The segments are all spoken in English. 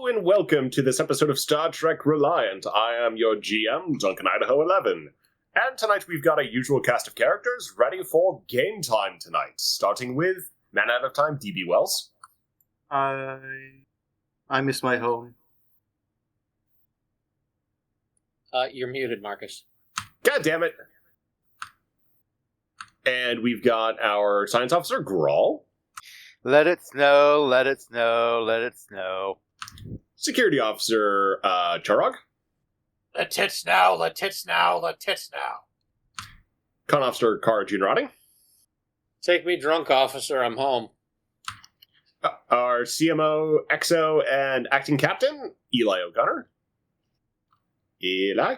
Hello and welcome to this episode of Star Trek Reliant. I am your GM, Duncan Idaho 11. And tonight we've got a usual cast of characters ready for game time tonight, starting with Man Out of Time, DB Wells. I miss my home. You're muted, Marcus. God damn it. And we've got our science officer, Grawl. Let it snow, let it snow, let it snow. Security officer, Charog. Let tits now, let tits now, let tits now. Con officer, Kara and Cetsa. Take me drunk, officer. I'm home. Our CMO, XO, and acting captain, Eli O'Connor. Eli?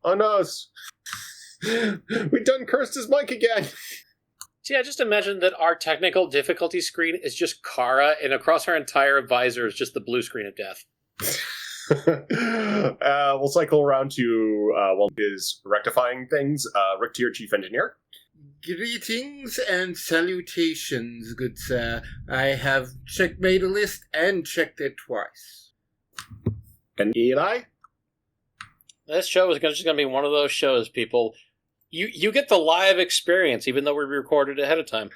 Oh no, we done cursed his mic again. See, I just imagine that our technical difficulty screen is just Kara, and across her entire visor is just the blue screen of death. We'll cycle around to while he is rectifying things. Rick to your chief engineer. Greetings and salutations, good sir. I have checkmate a list and checked it twice. And Eli? This show is just going to be one of those shows, people. You get the live experience, even though we recorded ahead of time.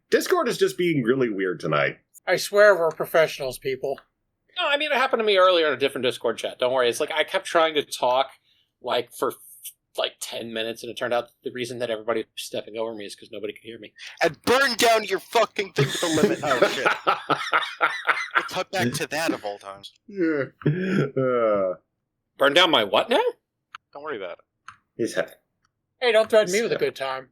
Discord is just being really weird tonight. I swear we're professionals, people. No, I mean, it happened to me earlier in a different Discord chat. Don't worry. It's like I kept trying to talk for 10 minutes, and it turned out the reason that everybody was stepping over me is because nobody could hear me. And burn down your fucking thing to the limit. Oh, shit. We'll cut back to that of all times. Burn down my what now? Don't worry about it. His head. Hey, don't threaten me with a good time.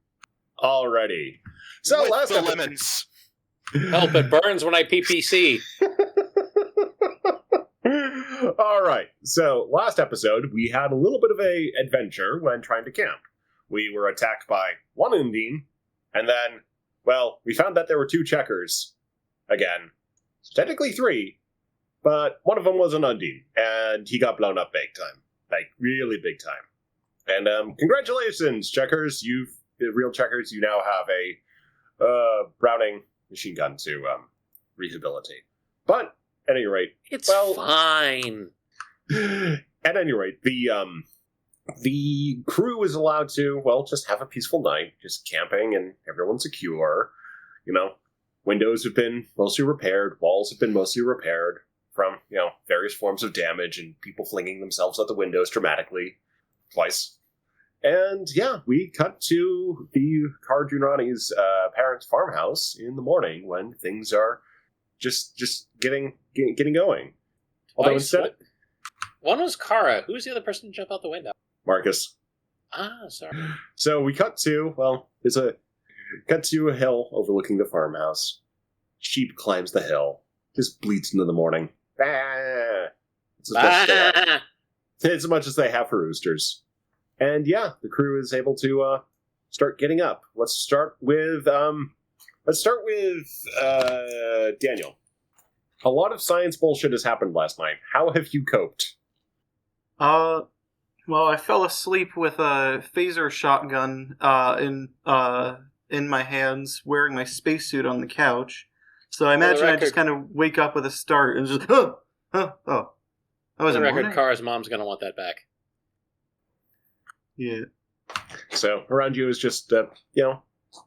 Alrighty. So With last the episode... lemons. Help, it burns when I PPC. Alright, so last episode we had a little bit of a adventure when trying to camp. We were attacked by one Undine, and then, well, we found that there were two checkers. Again. Technically three, but one of them was an Undine, and he got blown up big time. Like, really big time. And, congratulations, checkers, real checkers, you now have a, Browning machine gun to, rehabilitate. But, at any rate... It's fine. At any rate, the crew is allowed to, well, just have a peaceful night, just camping, and everyone's secure. You know, windows have been mostly repaired, walls have been mostly repaired from, various forms of damage and people flinging themselves out the windows dramatically. Twice. And yeah, we cut to the Kara Junrani's parents' farmhouse in the morning when things are just getting going. Although instead, one was Kara. Who was the other person to jump out the window? Marcus. Ah, sorry. So we cut to a hill overlooking the farmhouse. Sheep climbs the hill, just bleats into the morning. It's as much as they have for roosters. And yeah, the crew is able to start getting up. Let's start with Daniel. A lot of science bullshit has happened last night. How have you coped? Well, I fell asleep with a phaser shotgun in my hands, wearing my spacesuit on the couch. So I imagine I just kind of wake up with a start and just, oh. That was For a the record, morning? Kara's mom's going to want that back. Yeah. So around you is just,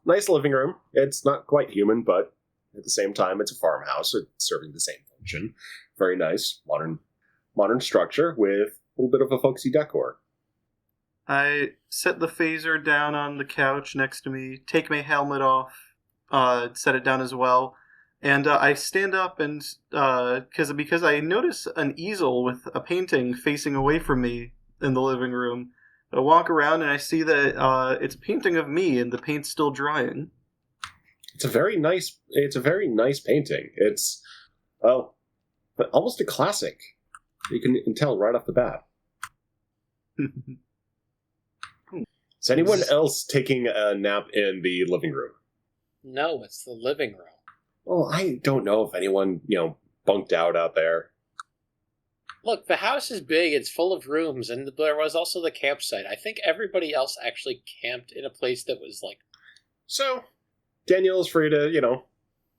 nice living room. It's not quite human, but at the same time, it's a farmhouse. It's serving the same function. Very nice, modern structure with a little bit of a folksy decor. I set the phaser down on the couch next to me, take my helmet off, set it down as well, and I stand up and, because I notice an easel with a painting facing away from me in the living room. I walk around and I see that it's a painting of me and the paint's still drying. It's a very nice painting. It's, well, almost a classic. You can tell right off the bat. Is anyone else taking a nap in the living room? No, it's the living room. Well, I don't know if anyone, bunked out there. Look, the house is big, it's full of rooms, and there was also the campsite. I think everybody else actually camped in a place that was, So, Daniel is free to,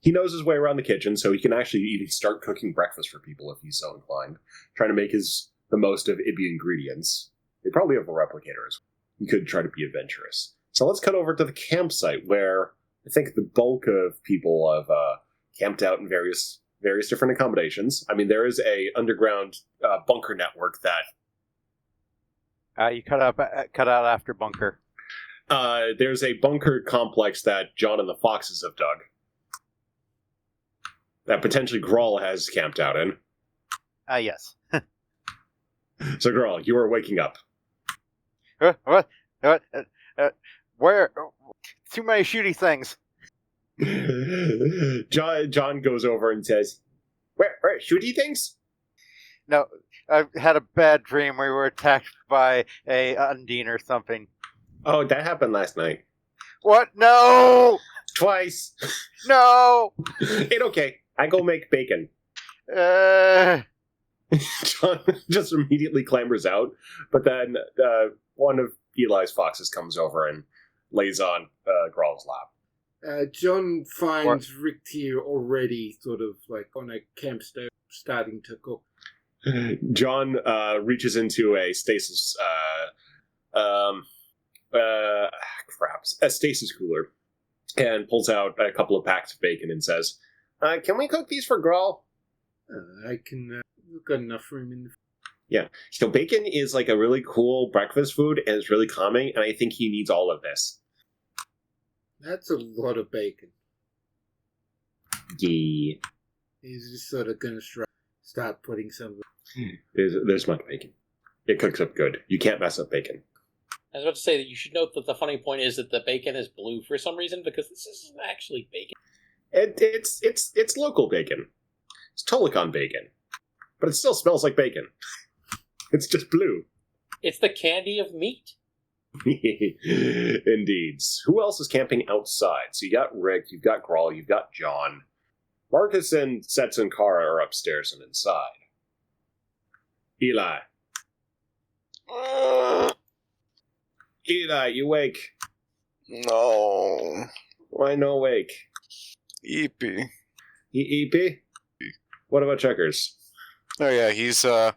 He knows his way around the kitchen, so he can actually even start cooking breakfast for people if he's so inclined. Trying to make the most of Ibby ingredients. They probably have replicators. He could try to be adventurous. So let's cut over to the campsite, where I think the bulk of people have camped out in various different accommodations. I mean, there is a underground bunker network that... You cut out after bunker. There's a bunker complex that John and the Foxes have dug. That potentially Grawl has camped out in. Yes. So, Grawl, you are waking up. What? Where? Too many shooty things. John goes over and says, Where shooty things? No, I had a bad dream. We were attacked by a Undine or something. Oh, that happened last night. What? No! Twice. No! It okay. I go make bacon. John just immediately clambers out, but then one of Eli's foxes comes over and lays on Grawl's lap. John finds Rick here already sort of like on a camp stove starting to cook. John reaches into a stasis a stasis cooler and pulls out a couple of packs of bacon and says, can we cook these for Grawl? I can... we've got enough room in the... Yeah. So bacon is like a really cool breakfast food, and it's really calming, and I think he needs all of this. That's a lot of bacon. Yeah. He's just sort of going to start putting some... There's much bacon. It cooks up good. You can't mess up bacon. I was about to say that you should note that the funny point is that the bacon is blue for some reason, because this isn't actually bacon. It's local bacon. It's Tolicon bacon. But it still smells like bacon. It's just blue. It's the candy of meat. Indeed. Who else is camping outside? So you got Rick, you've got Grawl, you've got John. Marcus and Cetsa and Kara are upstairs and inside. Eli. Eli, you wake. No. Why no wake? Eepy. EP? What about Checkers? Oh yeah, he's well,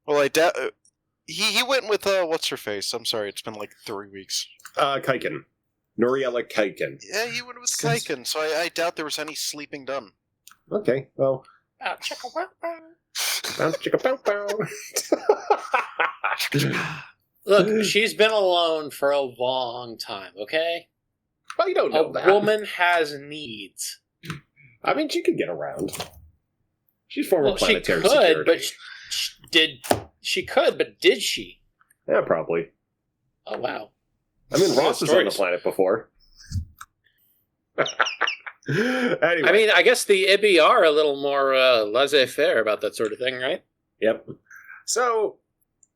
I doubt he went with what's her face? I'm sorry, it's been like 3 weeks. Kaiken. Noriella Kaiken. Yeah, he went with Kaiken, so I doubt there was any sleeping done. Okay, well. Bounce chicka bow bow. Look, she's been alone for a long time, okay? Well, you don't know that. A woman has needs. I mean, she could get around. She's former She planetary could, security. but did she? Yeah, probably. Oh, wow. I mean, Ross was on the Stories. planet before. Anyway. I mean, I guess the Ibby are a little more laissez-faire about that sort of thing, right? Yep. So,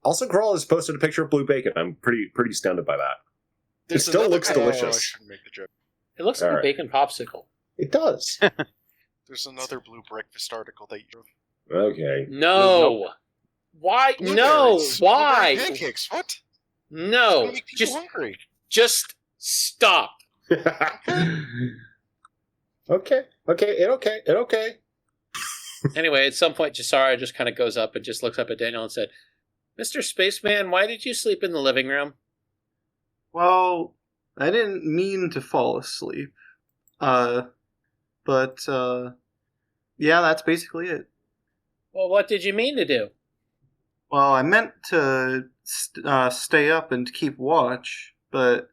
also, Grawl has posted a picture of blue bacon. I'm pretty astounded by that. It still looks I delicious. shouldn't make the joke. It looks like All a right. bacon popsicle. It does. There's another blue breakfast article that you... Okay. No. Why? No. Blueberries. Why? Blueberry pancakes, what? It's No. gonna make people Just hungry. stop. Okay. It okay. Anyway, at some point, Jasara just kind of goes up and just looks up at Daniel and said, Mr. Spaceman, why did you sleep in the living room? Well, I didn't mean to fall asleep. But yeah, that's basically it. Well, what did you mean to do? Well, I meant to stay up and keep watch, but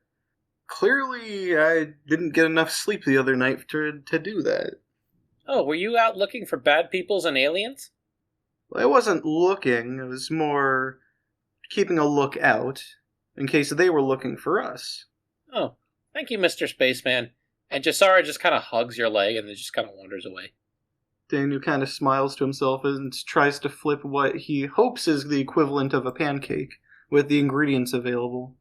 clearly I didn't get enough sleep the other night to do that. Oh, were you out looking for bad peoples and aliens? I wasn't looking, it was more keeping a lookout in case they were looking for us. Oh, thank you, Mr. Spaceman. And Jasara just kind of hugs your leg and then just kind of wanders away. Daniel kind of smiles to himself and tries to flip what he hopes is the equivalent of a pancake with the ingredients available.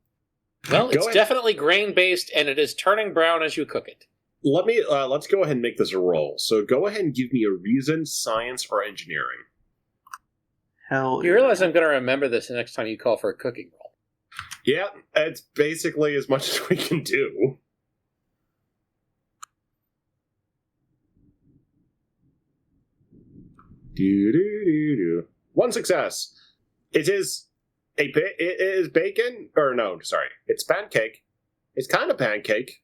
Well, Go it's ahead. definitely grain-based, and it is turning brown as you cook it. Let's go ahead and make this a roll. So go ahead and give me a reason, science, or engineering. Hell You realize I'm going to remember this the next time you call for a cooking roll. Yeah, it's basically as much as we can do. One success. It is it is bacon, or no, sorry, it's pancake. It's kind of pancake.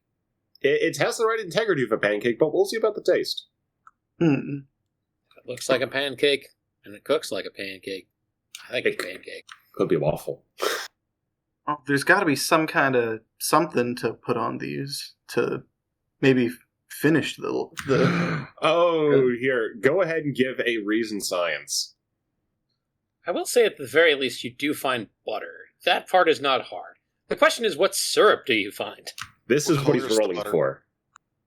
It has the right integrity of a pancake, but we'll see about the taste. Hmm. It looks like a pancake, and it cooks like a pancake. I think it's a pancake. Could be a waffle. Well, there's got to be some kind of something to put on these to maybe finish the. Oh, here, go ahead and give a reason science. I will say at the very least you do find butter. That part is not hard. The question is, what syrup do you find? This is What what he's color is the rolling butter? for.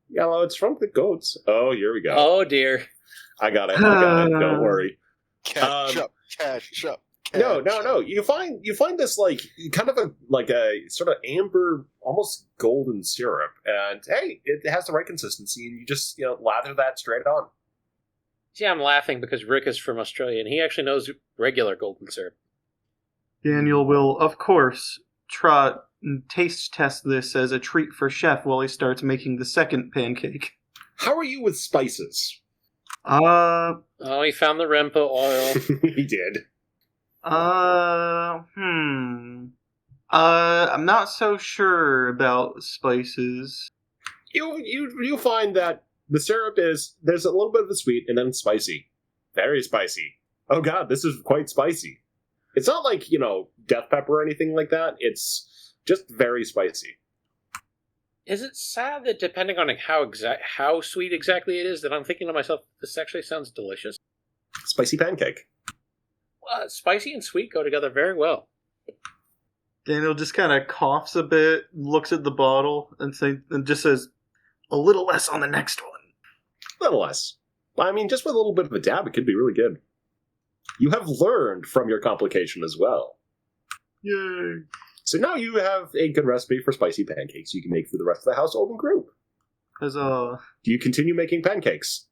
Yellow, it's from the goats. Oh, here we go. Oh dear. I got it. Don't worry. Ketchup. No. You find this like kind of a sort of amber, almost golden syrup, and hey, it has the right consistency, and you just lather that straight on. See, I'm laughing because Rick is from Australia and he actually knows regular golden syrup. Daniel will, of course, try and taste test this as a treat for Chef while he starts making the second pancake. How are you with spices? Oh, he found the Rempa oil. He did. I'm not so sure about spices. You find that the syrup there's a little bit of the sweet and then it's spicy. Very spicy. Oh god, this is quite spicy. It's not like, death pepper or anything like that. It's just very spicy. Is it sad that depending on how sweet exactly it is, that I'm thinking to myself, this actually sounds delicious? Spicy pancake. Spicy and sweet go together very well. Daniel just kind of coughs a bit, looks at the bottle, and just says, "A little less on the next one." A little less. I mean, just with a little bit of a dab, it could be really good. You have learned from your complication as well. Yay! So now you have a good recipe for spicy pancakes you can make for the rest of the household and group. Huzzah! Do you continue making pancakes?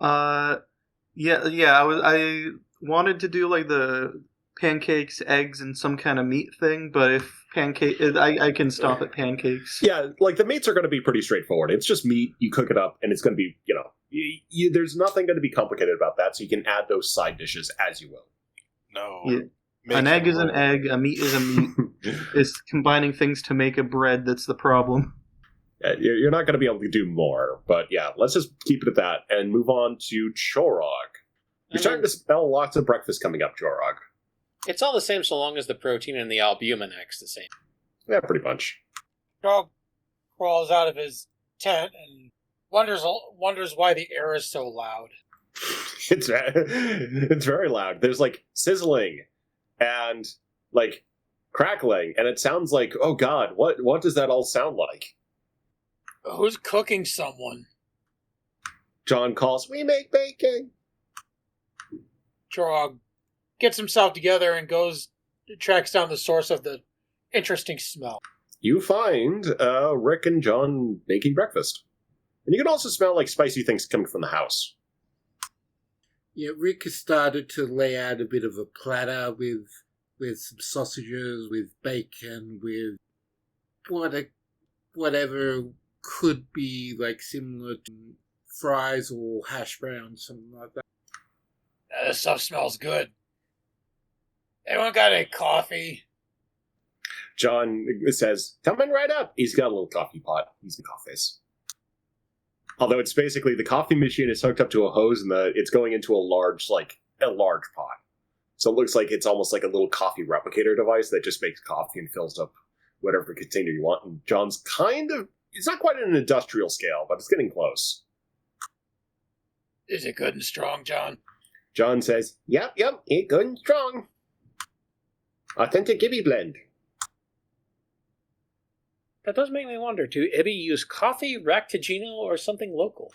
Yeah. I wanted to do like the pancakes, eggs, and some kind of meat thing, but if I can stop at pancakes. Yeah, like the meats are going to be pretty straightforward. It's just meat, you cook it up, and it's going to be, there's nothing going to be complicated about that, so you can add those side dishes as you will. No. Yeah. Make An egg it is an roll. egg, a meat is a meat. It's combining things to make a bread that's the problem. You're not going to be able to do more, but yeah, let's just keep it at that and move on to Chorog. You're starting to smell lots of breakfast coming up, Chorog. It's all the same so long as the protein and the albumin acts the same. Yeah, pretty much. Dog crawls out of his tent and wonders why the air is so loud. It's very loud. There's like sizzling and like crackling, and it sounds like, oh god, what does that all sound like? Who's cooking someone? John calls, "We make bacon." Drog gets himself together and tracks down the source of the interesting smell. You find Rick and John making breakfast. And you can also smell like spicy things coming from the house. Yeah, Rick has started to lay out a bit of a platter with some sausages, with bacon, with whatever could be like similar to fries or hash browns, something like that. This stuff smells good. Anyone got any coffee? John says, "Coming right up." He's got a little coffee pot. He's in coffees. Although it's basically the coffee machine is hooked up to a hose and it's going into a large pot. So it looks like it's almost like a little coffee replicator device that just makes coffee and fills up whatever container you want. And John's it's not quite at an industrial scale, but it's getting close. Is it good and strong, John? John says, Yep, it's good and strong. Authentic Ibby blend. That does make me wonder, do Ibby use coffee, Ractigino, or something local?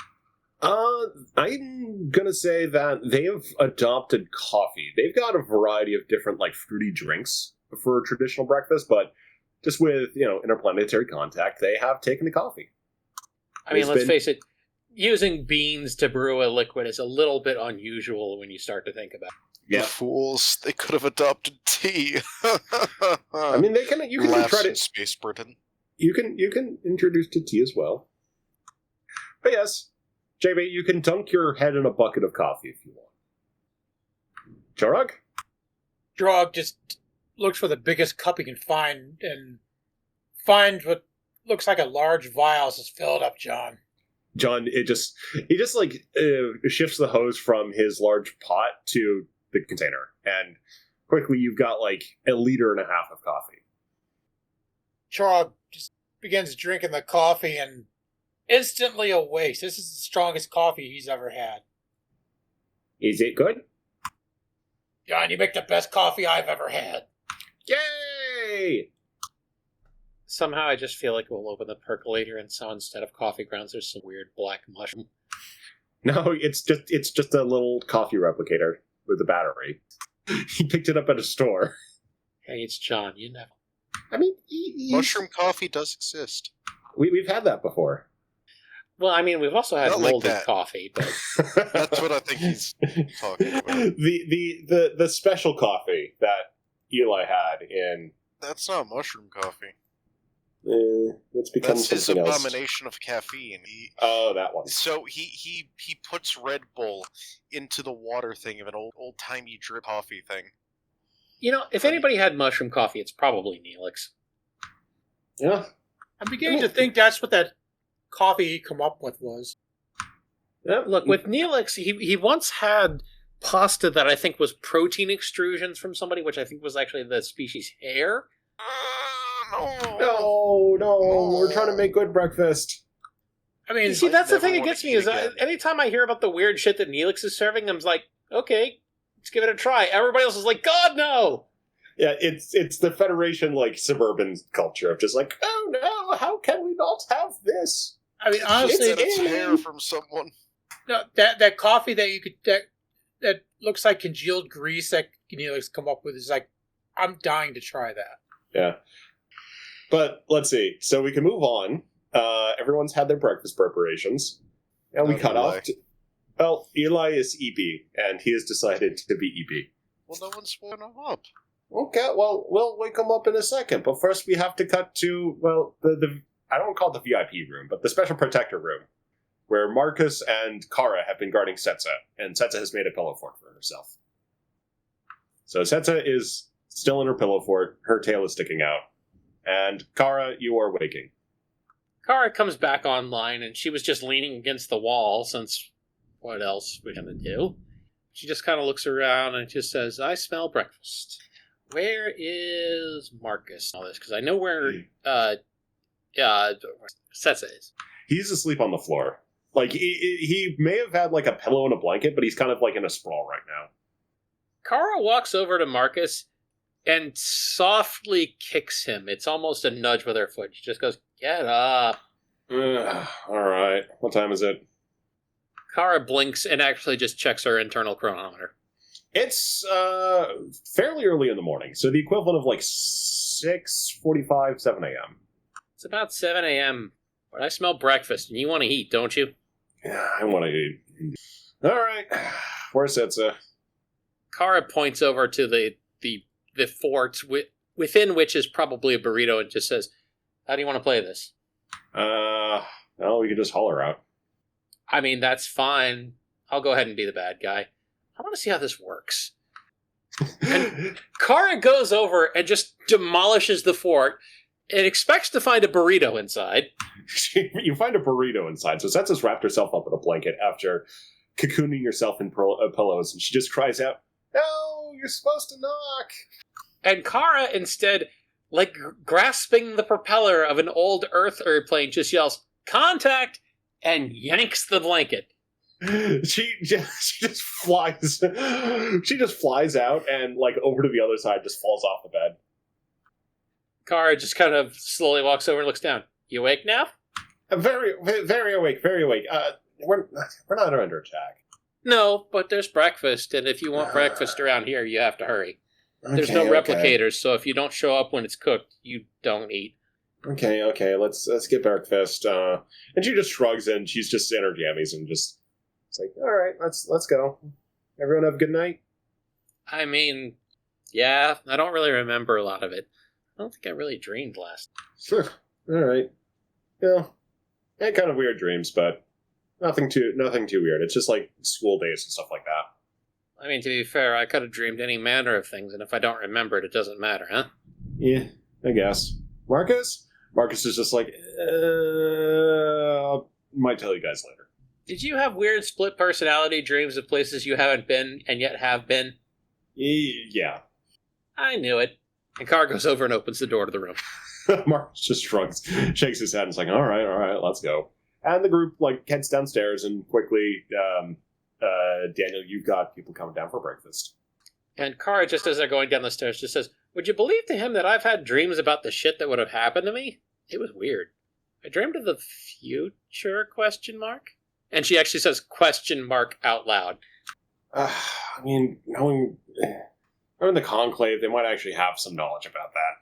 I'm gonna say that they have adopted coffee. They've got a variety of different, fruity drinks for a traditional breakfast, but just with, interplanetary contact, they have taken to coffee. I mean, let's face it, using beans to brew a liquid is a little bit unusual when you start to think about it. Yeah. The fools, they could have adopted tea. I mean, you can Laughs try in to... Space Britain. You can introduce to tea as well. But yes, JB, you can dunk your head in a bucket of coffee if you want. Jorog? Drog just looks for the biggest cup he can find and finds what looks like a large vial. Says, "Fill it up, John." John, he just like shifts the hose from his large pot to the container, and quickly you've got like 1.5 liters of coffee. Drog just begins drinking the coffee and instantly awakes. This is the strongest coffee he's ever had. Is it good? John, you make the best coffee I've ever had. Yay! Somehow I just feel like we'll open the percolator and so instead of coffee grounds, there's some weird black mushroom. No, it's just a little coffee replicator with a battery. He picked it up at a store. Hey, it's John. You never. I mean, Mushroom coffee does exist. we've had that before. Well, I mean, we've also had Not like molded that. coffee, but That's what I think he's talking about. The special coffee that Eli had in That's not mushroom coffee. it's become That's his something else. abomination of caffeine. Oh, that one. So he puts Red Bull into the water thing of an old timey drip coffee thing. you know, if anybody had mushroom coffee, it's probably Neelix. Yeah. I'm beginning to think that's what that coffee he come up with was. Yeah. Look, with Neelix, he once had pasta that I think was protein extrusions from somebody, which I think was actually the species hare. No, we're trying to make good breakfast. I mean, You see, that's the never thing that wanna gets me eat is again. anytime I hear about the weird shit that Neelix is serving, I'm like, okay, let's give it a try. Everybody else is like, God, no! Yeah, it's the Federation like suburban culture of just like, oh no, how can we not have this? I mean, honestly, It's hair from someone. no, that coffee that you could that looks like congealed grease that Neelix come up with is like, I'm dying to try that. Yeah. But let's see. So we can move on. Everyone's had their breakfast preparations. And we Not cut Eli. off to... Well, Eli is EP, and he has decided to be EP. Well, no one's woken him up. Okay, well, we'll wake him up in a second. But first we have to cut to, well, the I don't call it the VIP room, but the special protector room, where Marcus and Kara have been guarding Cetsa, and Cetsa has made a pillow fort for herself. So Cetsa is still in her pillow fort, her tail is sticking out, and Kara, you are waking. Kara comes back online, and she was just leaning against the wall, since what else we're going to do? She just kind of looks around and just says, I smell breakfast. Where is Marcus? All this, because I know where Cetsa is. He's asleep on the floor. Like, he may have had, like, a pillow and a blanket, but he's kind of, like, in a sprawl right now. Kara walks over to Marcus and softly kicks him. It's almost a nudge with her foot. She just goes, get up. Alright. What time is it? Kara blinks and actually just checks her internal chronometer. It's, fairly early in the morning, so the equivalent of, like, 6:45, 7 a.m. It's about 7 a.m., but I smell breakfast, and you want to eat, don't you? Yeah, I want to eat. Alright. Where's Cetsa? Kara points over to the fort, within which is probably a burrito, and just says, how do you want to play this? Well, we could just haul her out. I mean, that's fine. I'll go ahead and be the bad guy. I want to see how this works. And Kara goes over and just demolishes the fort and expects to find a burrito inside. You find a burrito inside, so Cetsa's wrapped herself up in a blanket after cocooning herself in pillows, and she just cries out, no, you're supposed to knock. And Kara, instead, like grasping the propeller of an old Earth airplane, just yells, contact, and yanks the blanket. She just flies. She just flies out and, like, over to the other side, just falls off the bed. Kara just kind of slowly walks over and looks down. You awake now? Very, very awake, very awake. We're not under attack. No, but there's breakfast, and if you want breakfast around here, you have to hurry. There's no Okay. replicators, so if you don't show up when it's cooked, you don't eat. Okay, let's get breakfast. And she just shrugs, and she's just in her jammies, and just it's like, all right, let's go. Everyone have a good night. I mean, yeah, I don't really remember a lot of it. I don't think I really dreamed last. All right. Yeah, had kind of weird dreams, but nothing too weird. It's just like school days and stuff like that. I mean, to be fair, I could have dreamed any manner of things, and if I don't remember it, it doesn't matter, huh? Yeah, I guess. Marcus? Marcus is just like, might tell you guys later. Did you have weird split personality dreams of places you haven't been and yet have been? Yeah. I knew it. And Kara goes over and opens the door to the room. Marcus just shrugs, shakes his head, and is like, all right, let's go. And the group, heads downstairs, and quickly, Daniel, you've got people coming down for breakfast. And Kara, just as they're going down the stairs, just says, would you believe to him that I've had dreams about the shit that would have happened to me? It was weird. I dreamed of the future, ? And she actually says question mark out loud. I mean, knowing the Conclave, they might actually have some knowledge about that.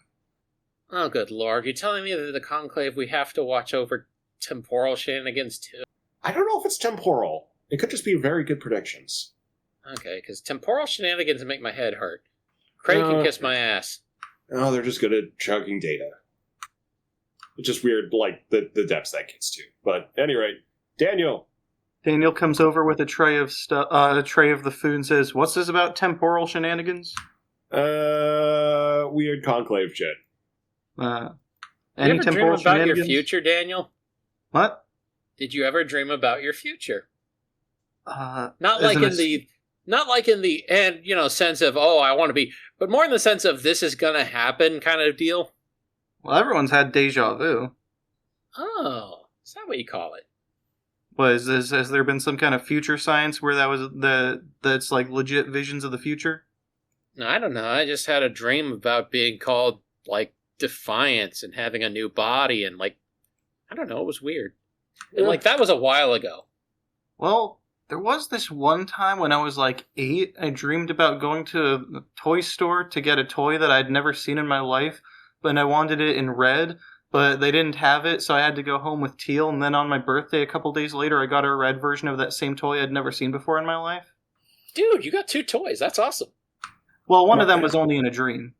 Oh, good lord. You're telling me that in the Conclave we have to watch over temporal shenanigans too? I don't know if it's temporal. It could just be very good predictions. Okay, because temporal shenanigans make my head hurt. Craig can kiss my ass. Oh, they're just good at chugging data. It's just weird, the depths that gets to. But at any rate, Daniel. Daniel comes over with a tray of the food and says, "What's this about temporal shenanigans?" Weird Conclave shit. Did you ever dream about your future, Daniel? What? Did you ever dream about your future? Not not like in the end, sense of, oh, I want to be, but more in the sense of this is gonna happen kind of deal. Well, everyone's had deja vu. Oh, is that what you call it? Has there been some kind of future science where that's like legit visions of the future? No, I don't know. I just had a dream about being called Defiance and having a new body and I don't know, it was weird. And that was a while ago. Well, there was this one time when I was 8, I dreamed about going to a toy store to get a toy that I'd never seen in my life, but I wanted it in red, but they didn't have it, so I had to go home with teal, and then on my birthday a couple days later I got a red version of that same toy I'd never seen before in my life. Dude, you got 2 toys. That's awesome. Well, one of them was only in a dream.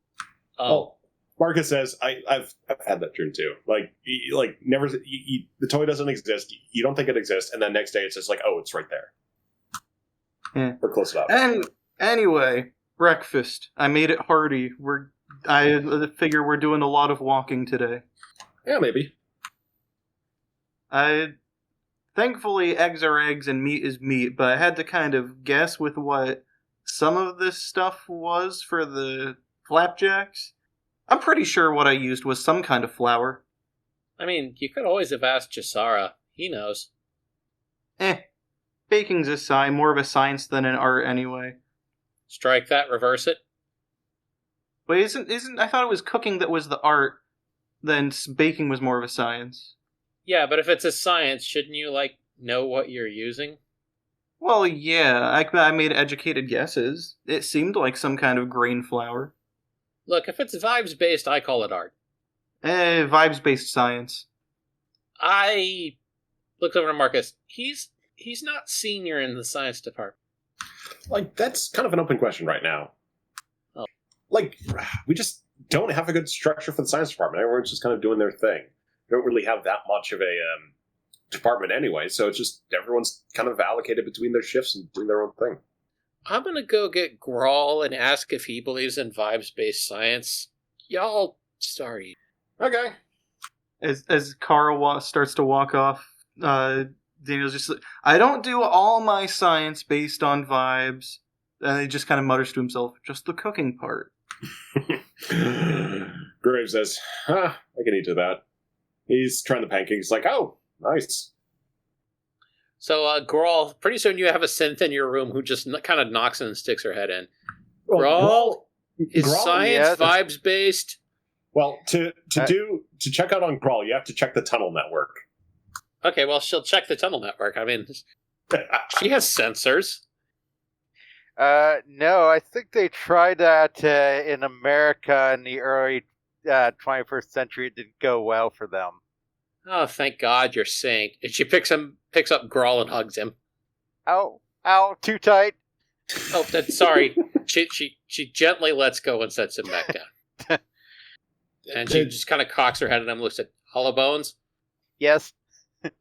Oh. Marcus says, I've had that dream too. Never, the toy doesn't exist. You don't think it exists, and then next day it's just oh, it's right there. Yeah. Or close enough. And anyway, breakfast. I made it hearty. I figure we're doing a lot of walking today. Yeah, maybe. Thankfully, eggs are eggs and meat is meat, but I had to kind of guess with what some of this stuff was for the flapjacks. I'm pretty sure what I used was some kind of flour. I mean, you could always have asked Jasara. He knows. Baking's more of a science than an art anyway. Strike that, reverse it. Wait, isn't I thought it was cooking that was the art, then baking was more of a science. Yeah, but if it's a science, shouldn't you, know what you're using? Well, yeah, I made educated guesses. It seemed like some kind of grain flour. Look, if it's vibes-based, I call it art. Vibes-based science. I looked over to Marcus. He's not senior in the science department. That's kind of an open question right now. Oh. We just don't have a good structure for the science department. Everyone's just kind of doing their thing. We don't really have that much of a department anyway, so it's just everyone's kind of allocated between their shifts and doing their own thing. I'm gonna go get Grawl and ask if he believes in vibes-based science. Y'all, sorry. Okay. As Kara starts to walk off, Daniel's just like, I don't do all my science based on vibes. And he just kind of mutters to himself, just the cooking part. Graves says, I can eat to that. He's trying the pancakes. He's like, oh, nice. So, Grawl, pretty soon you have a synth in your room who just kind of knocks and sticks her head in. Grawl, is science vibes-based? Well, to check out on Grawl, you have to check the tunnel network. Okay, well, she'll check the tunnel network. I mean, she has sensors. No, I think they tried that in America in the early 21st century. It didn't go well for them. Oh, thank God you're saint. And she picks up Grawl and hugs him. Ow, too tight. Oh, sorry. She gently lets go and sets him back down. And she just kind of cocks her head at him and looks at Hollow Bones. Yes.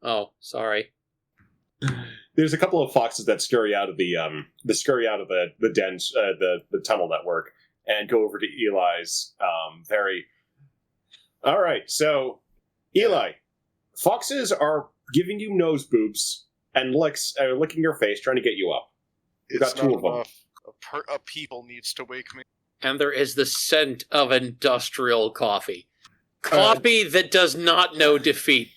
Oh, sorry. there's a couple of foxes that scurry out of the den, the tunnel network, and go over to Eli's. All right, so Eli, foxes are giving you nose boobs and licking your face, trying to get you up. We've got two of them. A people needs to wake me. And there is the scent of industrial coffee. Coffee that does not know defeat.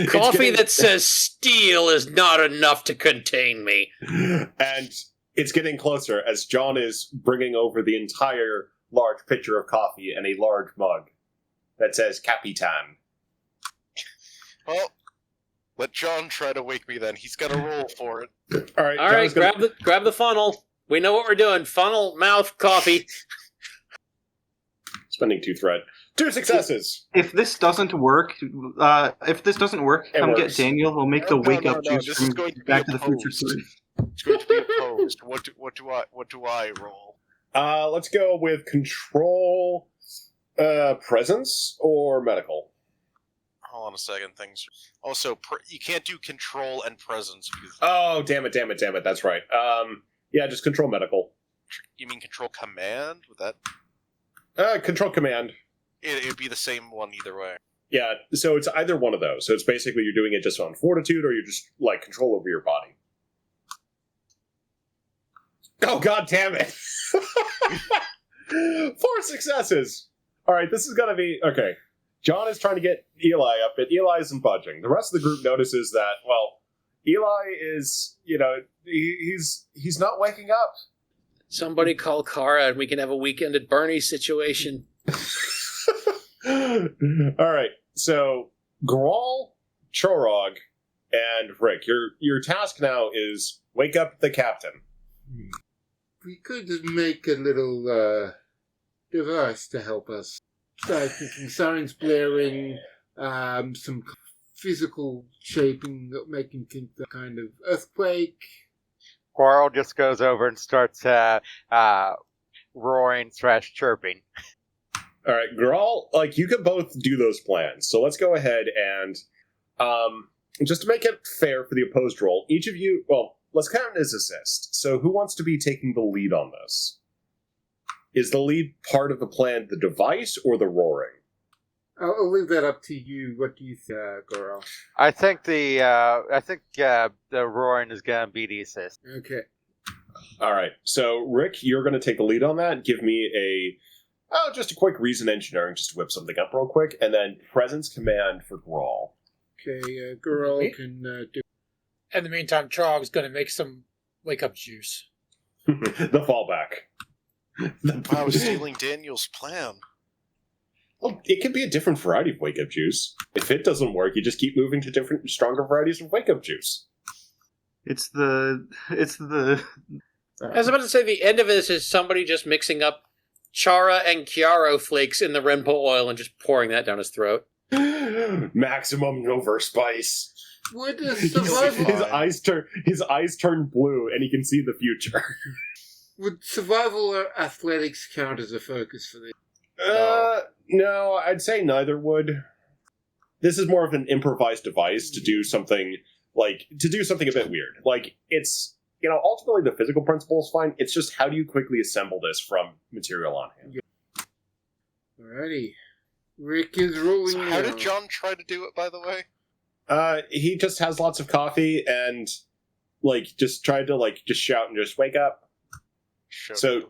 Coffee that says steel is not enough to contain me. And it's getting closer as John is bringing over the entire large pitcher of coffee and a large mug that says Capitan. Well, let John try to wake me then. He's got to roll for it. All right, All right, grab the funnel. We know what we're doing. Funnel, mouth, coffee. Spending 2 threat. 2 successes. If this doesn't work, come works. get Daniel. We'll make the wake up juice This from is going to be Back to the Future opposed. 3. It's going to be opposed. What do I roll? Let's go with control, presence, or medical. Hold on a second. Things also you can't do control and presence. Because Oh, damn it! That's right. Yeah, just control medical. you mean control command? Would that? Control command. It'd be the same one either way. Yeah, so it's either one of those. So it's basically you're doing it just on fortitude, or you're just like control over your body. Oh, god damn it! 4 successes! Alright, this is gonna be... Okay. John is trying to get Eli up, but Eli isn't budging. The rest of the group notices that, well, Eli is, he's not waking up. Somebody call Kara and we can have a weekend at Bernie's situation. Alright, so Grawl, Chorog, and Rick, your task now is wake up the captain. We could make a little device to help us. Start thinking sirens blaring, some physical shaping, making think the kind of earthquake. Quarrel just goes over and starts roaring / chirping. All right, Grawl, you could both do those plans. So let's go ahead and, just to make it fair for the opposed roll, each of you, well, let's count it as assist. So who wants to be taking the lead on this? Is the lead part of the plan the device or the roaring? I'll leave that up to you. What do you think, Goro? I think the roaring is gonna be the assist. Okay. All right, so Rick, you're going to take the lead on that. Give me just a quick reason engineering, just to whip something up real quick, and then presence command for Grawl. Okay, Goro can do. In the meantime, Trog's going to make some wake-up juice. The fallback. I was stealing Daniel's plan. Well, it can be a different variety of wake-up juice. If it doesn't work, you just keep moving to different, stronger varieties of wake-up juice. It's the. I was about to say the end of this is somebody just mixing up Chara and Chiaro flakes in the Renpo oil and just pouring that down his throat. Maximum over spice. Would a survival His eyes turn blue, and he can see the future. would survival or athletics count as a focus for this? No, I'd say neither would. This is more of an improvised device to do something a bit weird. It's ultimately the physical principle is fine. It's just how do you quickly assemble this from material on hand. Yeah. Alrighty. Rick is rolling. So how did John try to do it, by the way? He just has lots of coffee and just tried to just shout and just wake up. So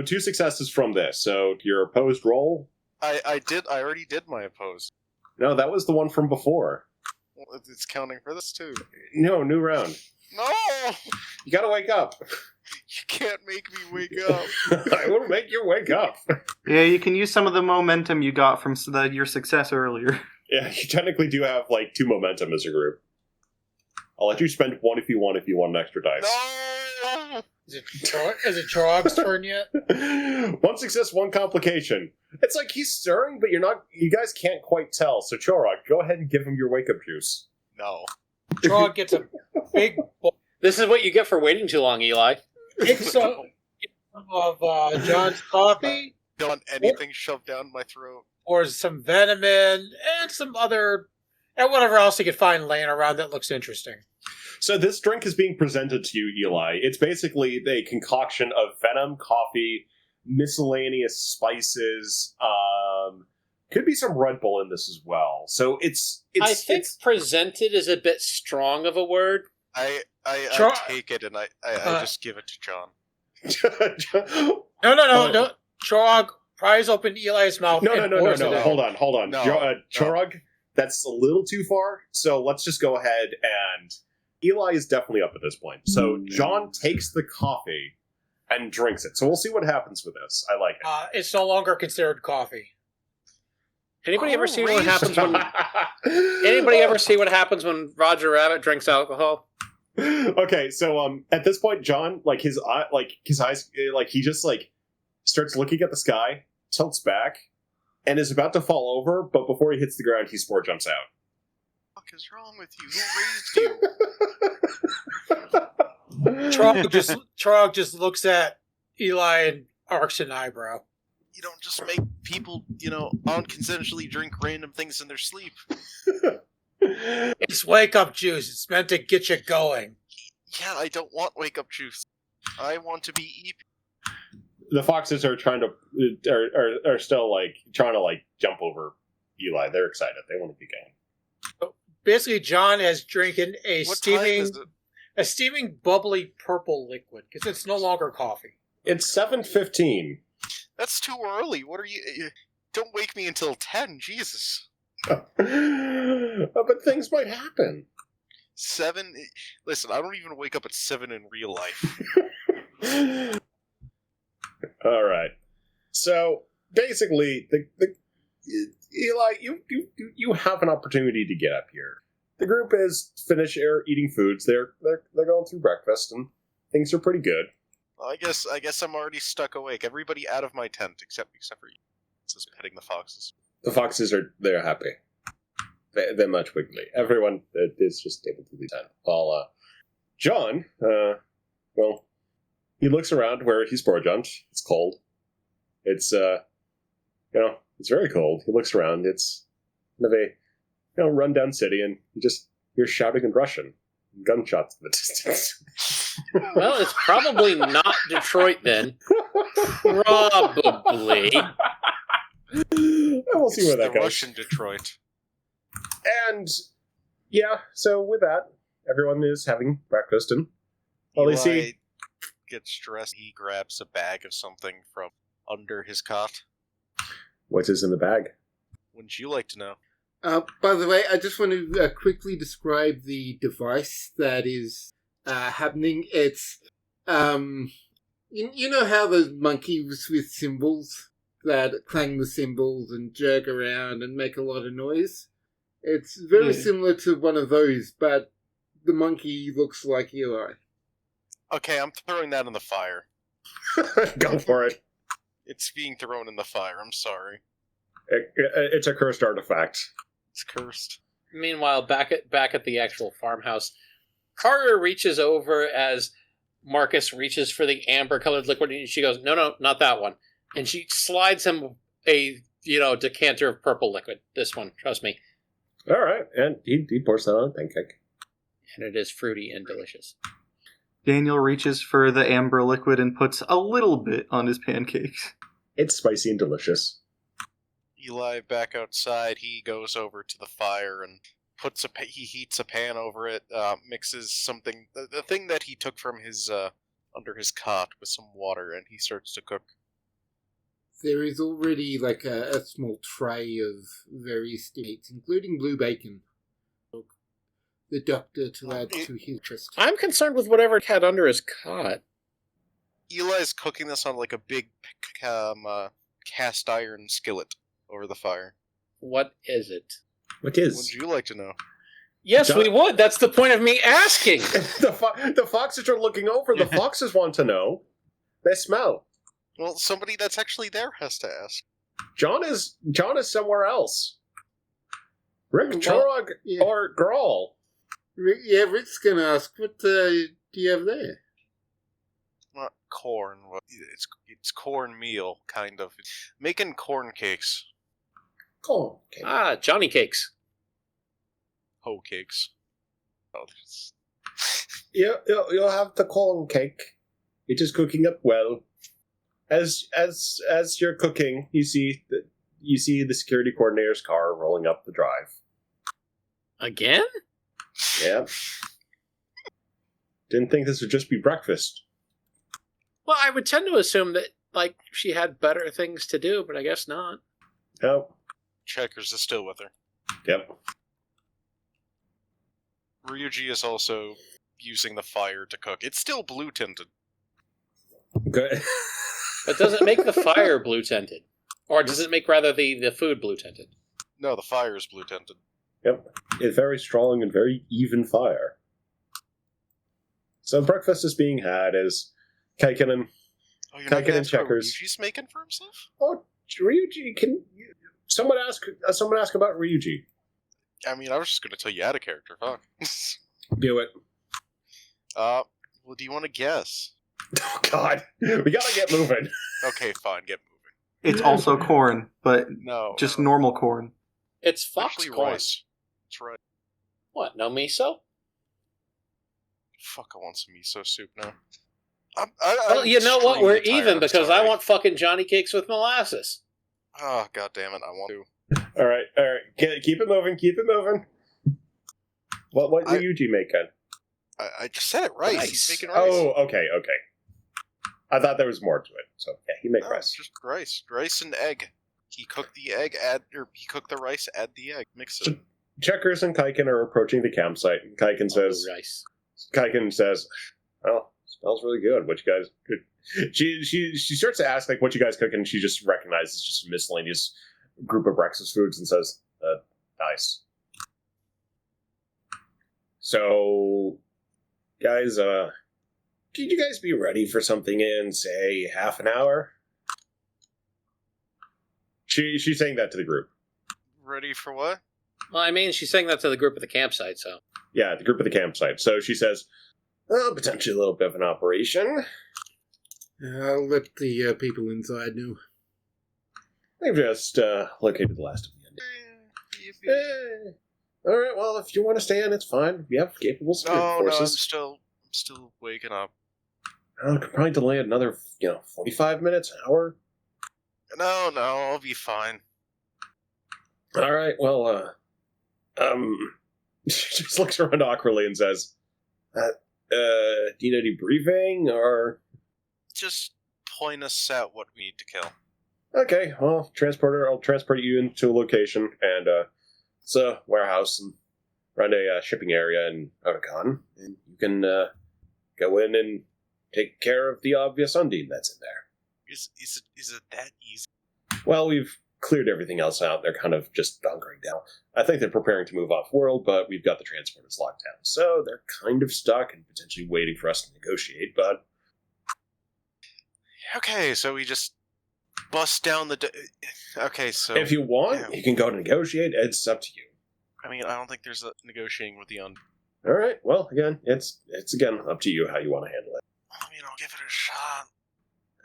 2 successes from this. So your opposed roll? I already did my opposed. No, that was the one from before. Well, it's counting for this too. No, new round. No! You gotta wake up. You can't make me wake up. I will make you wake up. Yeah, you can use some of the momentum you got from your success earlier. Yeah, you technically do have 2 momentum as a group. I'll let you spend 1 if you want an extra dice. No! Is it Trog's turn yet? 1 success, 1 complication. It's he's stirring, but you guys can't quite tell. So Chorok, go ahead and give him your wake-up juice. No. Trog gets a big bowl This is what you get for waiting too long, Eli. of John's coffee, Don't want anything shoved down my throat. or some Venemin, and some other, and whatever else he could find laying around that looks interesting. So this drink is being presented to you, Eli. It's basically a concoction of venom, coffee, miscellaneous spices. Could be some Red Bull in this as well. So I think presented is a bit strong of a word. I take it and I just give it to John. No. Chorog pries open Eli's mouth. No. It Hold on. No, Chorog, that's a little too far. So let's just go ahead and Eli is definitely up at this point. So John takes the coffee and drinks it. So we'll see what happens with this. I like it. It's no longer considered coffee. Anybody ever see what happens when? Anybody ever see what happens when Roger Rabbit drinks alcohol? Okay, so at this point, John, his eyes, he just starts looking at the sky, tilts back, and is about to fall over. But before he hits the ground, he spore jumps out. What the fuck is wrong with you? Who raised you? Chorog just looks at Eli and arcs an eyebrow. You don't just make people, unconsensually drink random things in their sleep. It's wake-up juice. It's meant to get you going. Yeah, I don't want wake-up juice. I want to be EP. The foxes are trying to are still trying to jump over Eli. They're excited. They want to be going. Basically, John is drinking a What time is it? steaming, bubbly purple liquid because it's no longer coffee. It's 7:15. That's too early. What are you... Don't wake me until 10. Jesus. But things might happen. 7... Listen, I don't even wake up at 7 in real life. All right. So basically, the Eli, you have an opportunity to get up here. The group is finished eating foods. They're going through breakfast, and things are pretty good. Well, I guess I'm already stuck awake. Everybody out of my tent except for you. Just petting the foxes. The foxes they're happy. They're much wiggly. Everyone is just able to be tent. While John, he looks around where he's spore jumped. It's cold. It's it's very cold. He looks around. It's kind of a rundown city, and you're shouting in Russian. Gunshots in the distance. Well, it's probably not Detroit then. Probably. We'll see where that the goes. Russian Detroit. And yeah, so with that, everyone is having breakfast, and Eli gets stressed. He grabs a bag of something from under his cot. What is in the bag? Wouldn't you like to know? By the way, I just want to quickly describe the device that is happening. It's, you know how those monkeys with cymbals that clang the cymbals and jerk around and make a lot of noise? It's very similar to one of those, but the monkey looks like Eli. Okay, I'm throwing that in the fire. Go for it. It's being thrown in the fire, I'm sorry. It's a cursed artifact. It's cursed. Meanwhile, back at the actual farmhouse, Carter reaches over as Marcus reaches for the amber-colored liquid, and she goes, "No, not that one." And she slides him a decanter of purple liquid. This one, trust me. All right, and he pours that on a pancake, and it is fruity and delicious. Daniel reaches for the amber liquid and puts a little bit on his pancakes. It's spicy and delicious. Eli back outside. He goes over to the fire and he heats a pan over it. Mixes something, the thing that he took from his under his cot, with some water, and he starts to cook. There is already a small tray of various meats, including blue bacon. The doctor to add to his chest. I'm concerned with whatever it had under his cot. Eli's cooking this on a big cast iron skillet over the fire. What is it? What is? Would you like to know? Yes, we would. That's the point of me asking. The foxes are looking over. The foxes want to know. They smell. Well, somebody that's actually there has to ask. John is somewhere else. Rick, Chorog, or Grawl. Rick's gonna ask, what do you have there? Not corn. It's cornmeal, kind of. Making corn cakes. Corn cake. Ah, Johnny cakes. Hoe cakes. Oh, You'll have the corn cake. It is cooking up well. As you're cooking, you see the security coordinator's car rolling up the drive. Again? Yeah. Didn't think this would just be breakfast. Well, I would tend to assume that, like, she had better things to do, but I guess not. Oh. Checkers is still with her. Yep. Ryuji is also using the fire to cook. It's still blue tinted. Good. But does it make the fire blue tinted? Or does it make, rather, the food blue tinted? No, the fire is blue tinted. Yep. It's very strong and very even fire. So breakfast is being had as Kaiken and Checkers. Ryuji's making for himself? Oh, Ryuji, someone ask about Ryuji? I mean, I was just going to tell you out of character. Fuck. Do it. Well, do you want to guess? Oh God, we gotta get moving. Okay, fine, get moving. It's also corn, but No, just normal corn. It's actually fox corn. rice. That's right. What, no miso? Fuck, I want some miso soup now. Well, you know what? We're extremely tired, even I'm because I sorry. want fucking Johnny Cakes with molasses. Oh, god damn it, I want to. All right. Keep it moving. What Ryuji making? I just said it right. Rice. He's making rice. Oh, okay. I thought there was more to it. So yeah, he made No, rice. it's just rice and egg. He cooked the egg, he cooked the rice, add the egg, mix it. Checkers and Kaiken are approaching the campsite. And Kaiken says, Rice. "Oh, smells really good. What you guys could?" She starts to ask like, "What you guys cooking?" And she just recognizes just a miscellaneous group of breakfast foods and says, "Nice." So, guys, could you guys be ready for something in, say, half an hour? She's saying that to the group. Ready for what? Well, I mean, she's saying that to the group at the campsite, so. Yeah, the group at the campsite. So she says, potentially a little bit of an operation. I'll let the people inside know. They've just located the last of the Undine. All right, well, if you want to stay in, it's fine. We have capable security forces. I'm still waking up. I could probably delay it another, 45 minutes, an hour. No, I'll be fine. All right, well, she just looks around awkwardly and says, do you need any briefing, or? Just point us at what we need to kill. Okay, well, I'll transport you into a location, and it's a warehouse and around a shipping area in Otakon, and you can go in and take care of the obvious Undine that's in there. Is it that easy? Well, we've cleared everything else out. They're kind of just hunkering down. I think they're preparing to move off-world, but we've got the transporters locked down, so they're kind of stuck and potentially waiting for us to negotiate, but... Okay, so we just bust down the... Okay, so... If you want, yeah. you can go to negotiate. It's up to you. I mean, I don't think there's a negotiating with the All right, well, again, it's again up to you how you want to handle it. I mean, I'll give it a shot.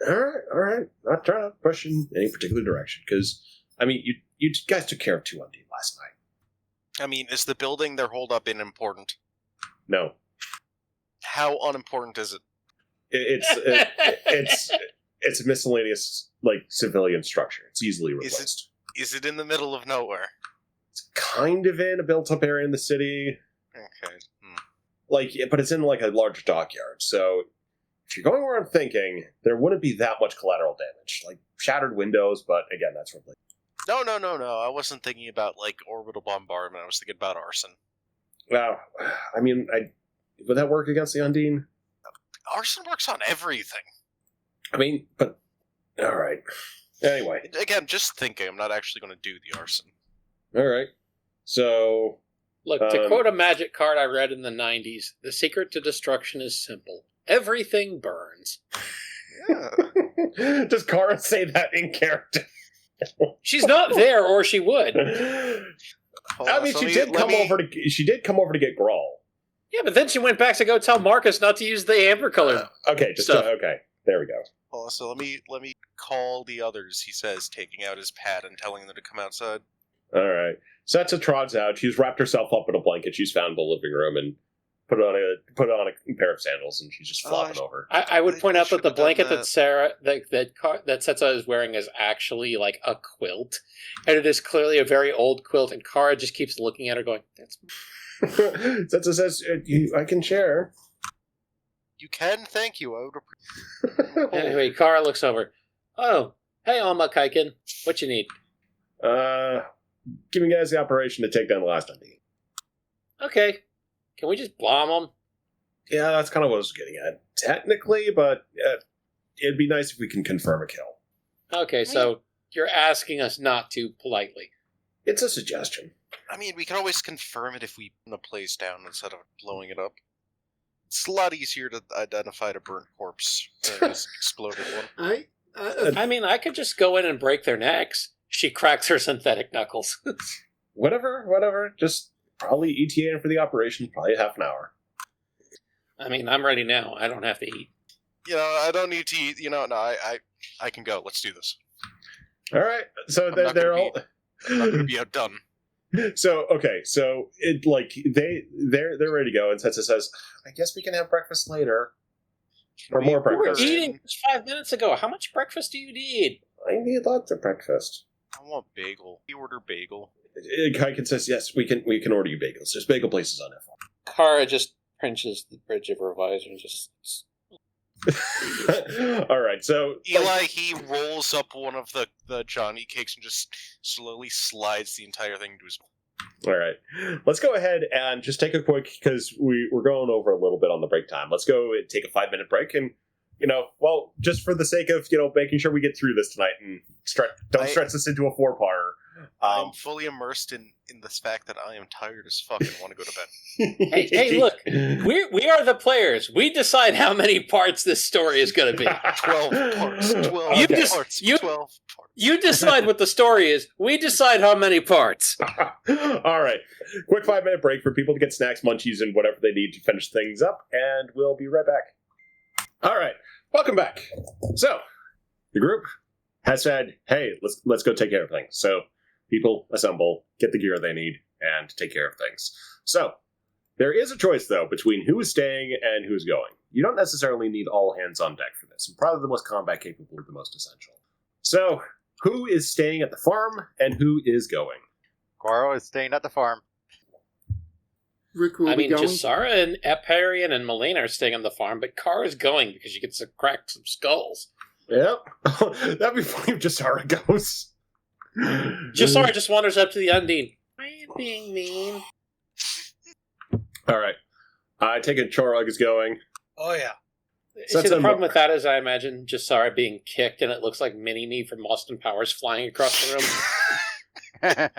All right. Not trying to push in any particular direction, because, I mean, you guys took care of 2 Undine last night. I mean, is the building they're holed up in important? No. How unimportant is it? It's a miscellaneous, civilian structure. It's easily replaced. Is it in the middle of nowhere? It's kind of in a built-up area in the city. Okay. But it's in, a large dockyard, so... If you're going where I'm thinking, there wouldn't be that much collateral damage. Shattered windows, but again, that's replaced. No. I wasn't thinking about, orbital bombardment. I was thinking about arson. Well, I mean, would that work against the Undine? Arson works on everything. I mean, but... Alright. Anyway. Again, just thinking. I'm not actually going to do the arson. Alright. So... Look, to quote a magic card I read in the 90s, the secret to destruction is simple. Everything burns. Yeah. Does Kara say that in character? She's not there, or she would. I mean, she did come over to get Grawl. Yeah, but then she went back to go tell Marcus not to use the amber color. Okay, okay. There we go. So let me call the others, he says, taking out his pad and telling them to come outside. All right. Cetsa trots out. She's wrapped herself up in a blanket she's found in the living room, and put on a pair of sandals, and she's just flopping over. I would I point out that the should've done blanket that. that Cetsa is wearing is actually like a quilt, and it is clearly a very old quilt. And Kara just keeps looking at her, going, "That's." Setsa says, I can share. You can, thank you. I would appreciate. Anyway, Kara looks over. Oh, hey, Alma Kaiken, what you need? Giving you guys the operation to take down the last Undine. Okay, can we just bomb them? Yeah, that's kind of what I was getting at. Technically, but it'd be nice if we can confirm a kill. Okay, so you're asking us not to politely. It's a suggestion. I mean, we can always confirm it if we burn the place down instead of blowing it up. It's a lot easier to identify a burnt corpse than an exploded one. I mean, I could just go in and break their necks. She cracks her synthetic knuckles. Whatever. Just probably ETA for the operation, probably half an hour. I mean, I'm ready now. I don't have to eat. I don't need to eat. No, I can go. Let's do this. All right. So I'm not they're gonna all. I'm not going to be outdone. So it like they're ready to go, and Setsa says, "I guess we can have breakfast later, or more You were breakfast." eating just 5 minutes ago. How much breakfast do you need? I need lots of breakfast. I want bagel. We order bagel. Kaiken says, "Yes, we can order you bagels. There's bagel places on Iffar." Kara just pinches the bridge of her visor and just... All right, so Eli, he rolls up one of the Johnny cakes and just slowly slides the entire thing into his... all right, let's go ahead and just take a quick, because we're going over a little bit on the break time. Let's go and take a 5-minute break, and just for the sake of making sure we get through this tonight and don't stretch this into a 4-parter. I'm fully immersed in this fact that I am tired as fuck and want to go to bed. Hey, look, we are the players. We decide how many parts this story is going to be. 12 parts. 12 You parts. 12 parts. You decide what the story is. We decide how many parts. All right, quick 5-minute break for people to get snacks, munchies, and whatever they need to finish things up, and we'll be right back. All right, welcome back. So, the group has said, "Hey, let's go take care of things." So, people assemble, get the gear they need, and take care of things. So, there is a choice, though, between who is staying and who's going. You don't necessarily need all hands on deck for this, and probably the most combat capable are the most essential. So, who is staying at the farm, and who is going? Goro is staying at the farm. Rick will I be mean, going. Jasara and Eparian and Melina are staying on the farm, but Kara's going because she gets to crack some skulls. Yep. That'd be funny if Jasara goes. Jasara just wanders up to the Undine. Why are you being mean? All right. I take it Chorog is going. Oh, yeah. So See, that's the a problem with that is I imagine Jasara being kicked and it looks like Mini-Me from Austin Powers flying across the room.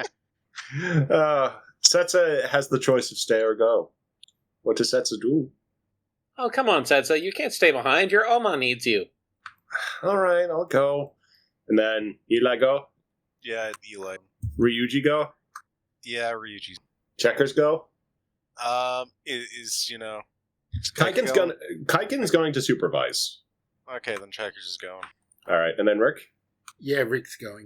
Cetsa has the choice of stay or go. What does Cetsa do? Oh, come on, Cetsa. You can't stay behind. Your Oma needs you. All right, I'll go. And then Eli go? Yeah, Eli. Ryuji go? Yeah, Ryuji's. Checkers go? Is Kaiken's going to supervise. Okay, then Checkers is going. All right, and then Rick? Yeah, Rick's going.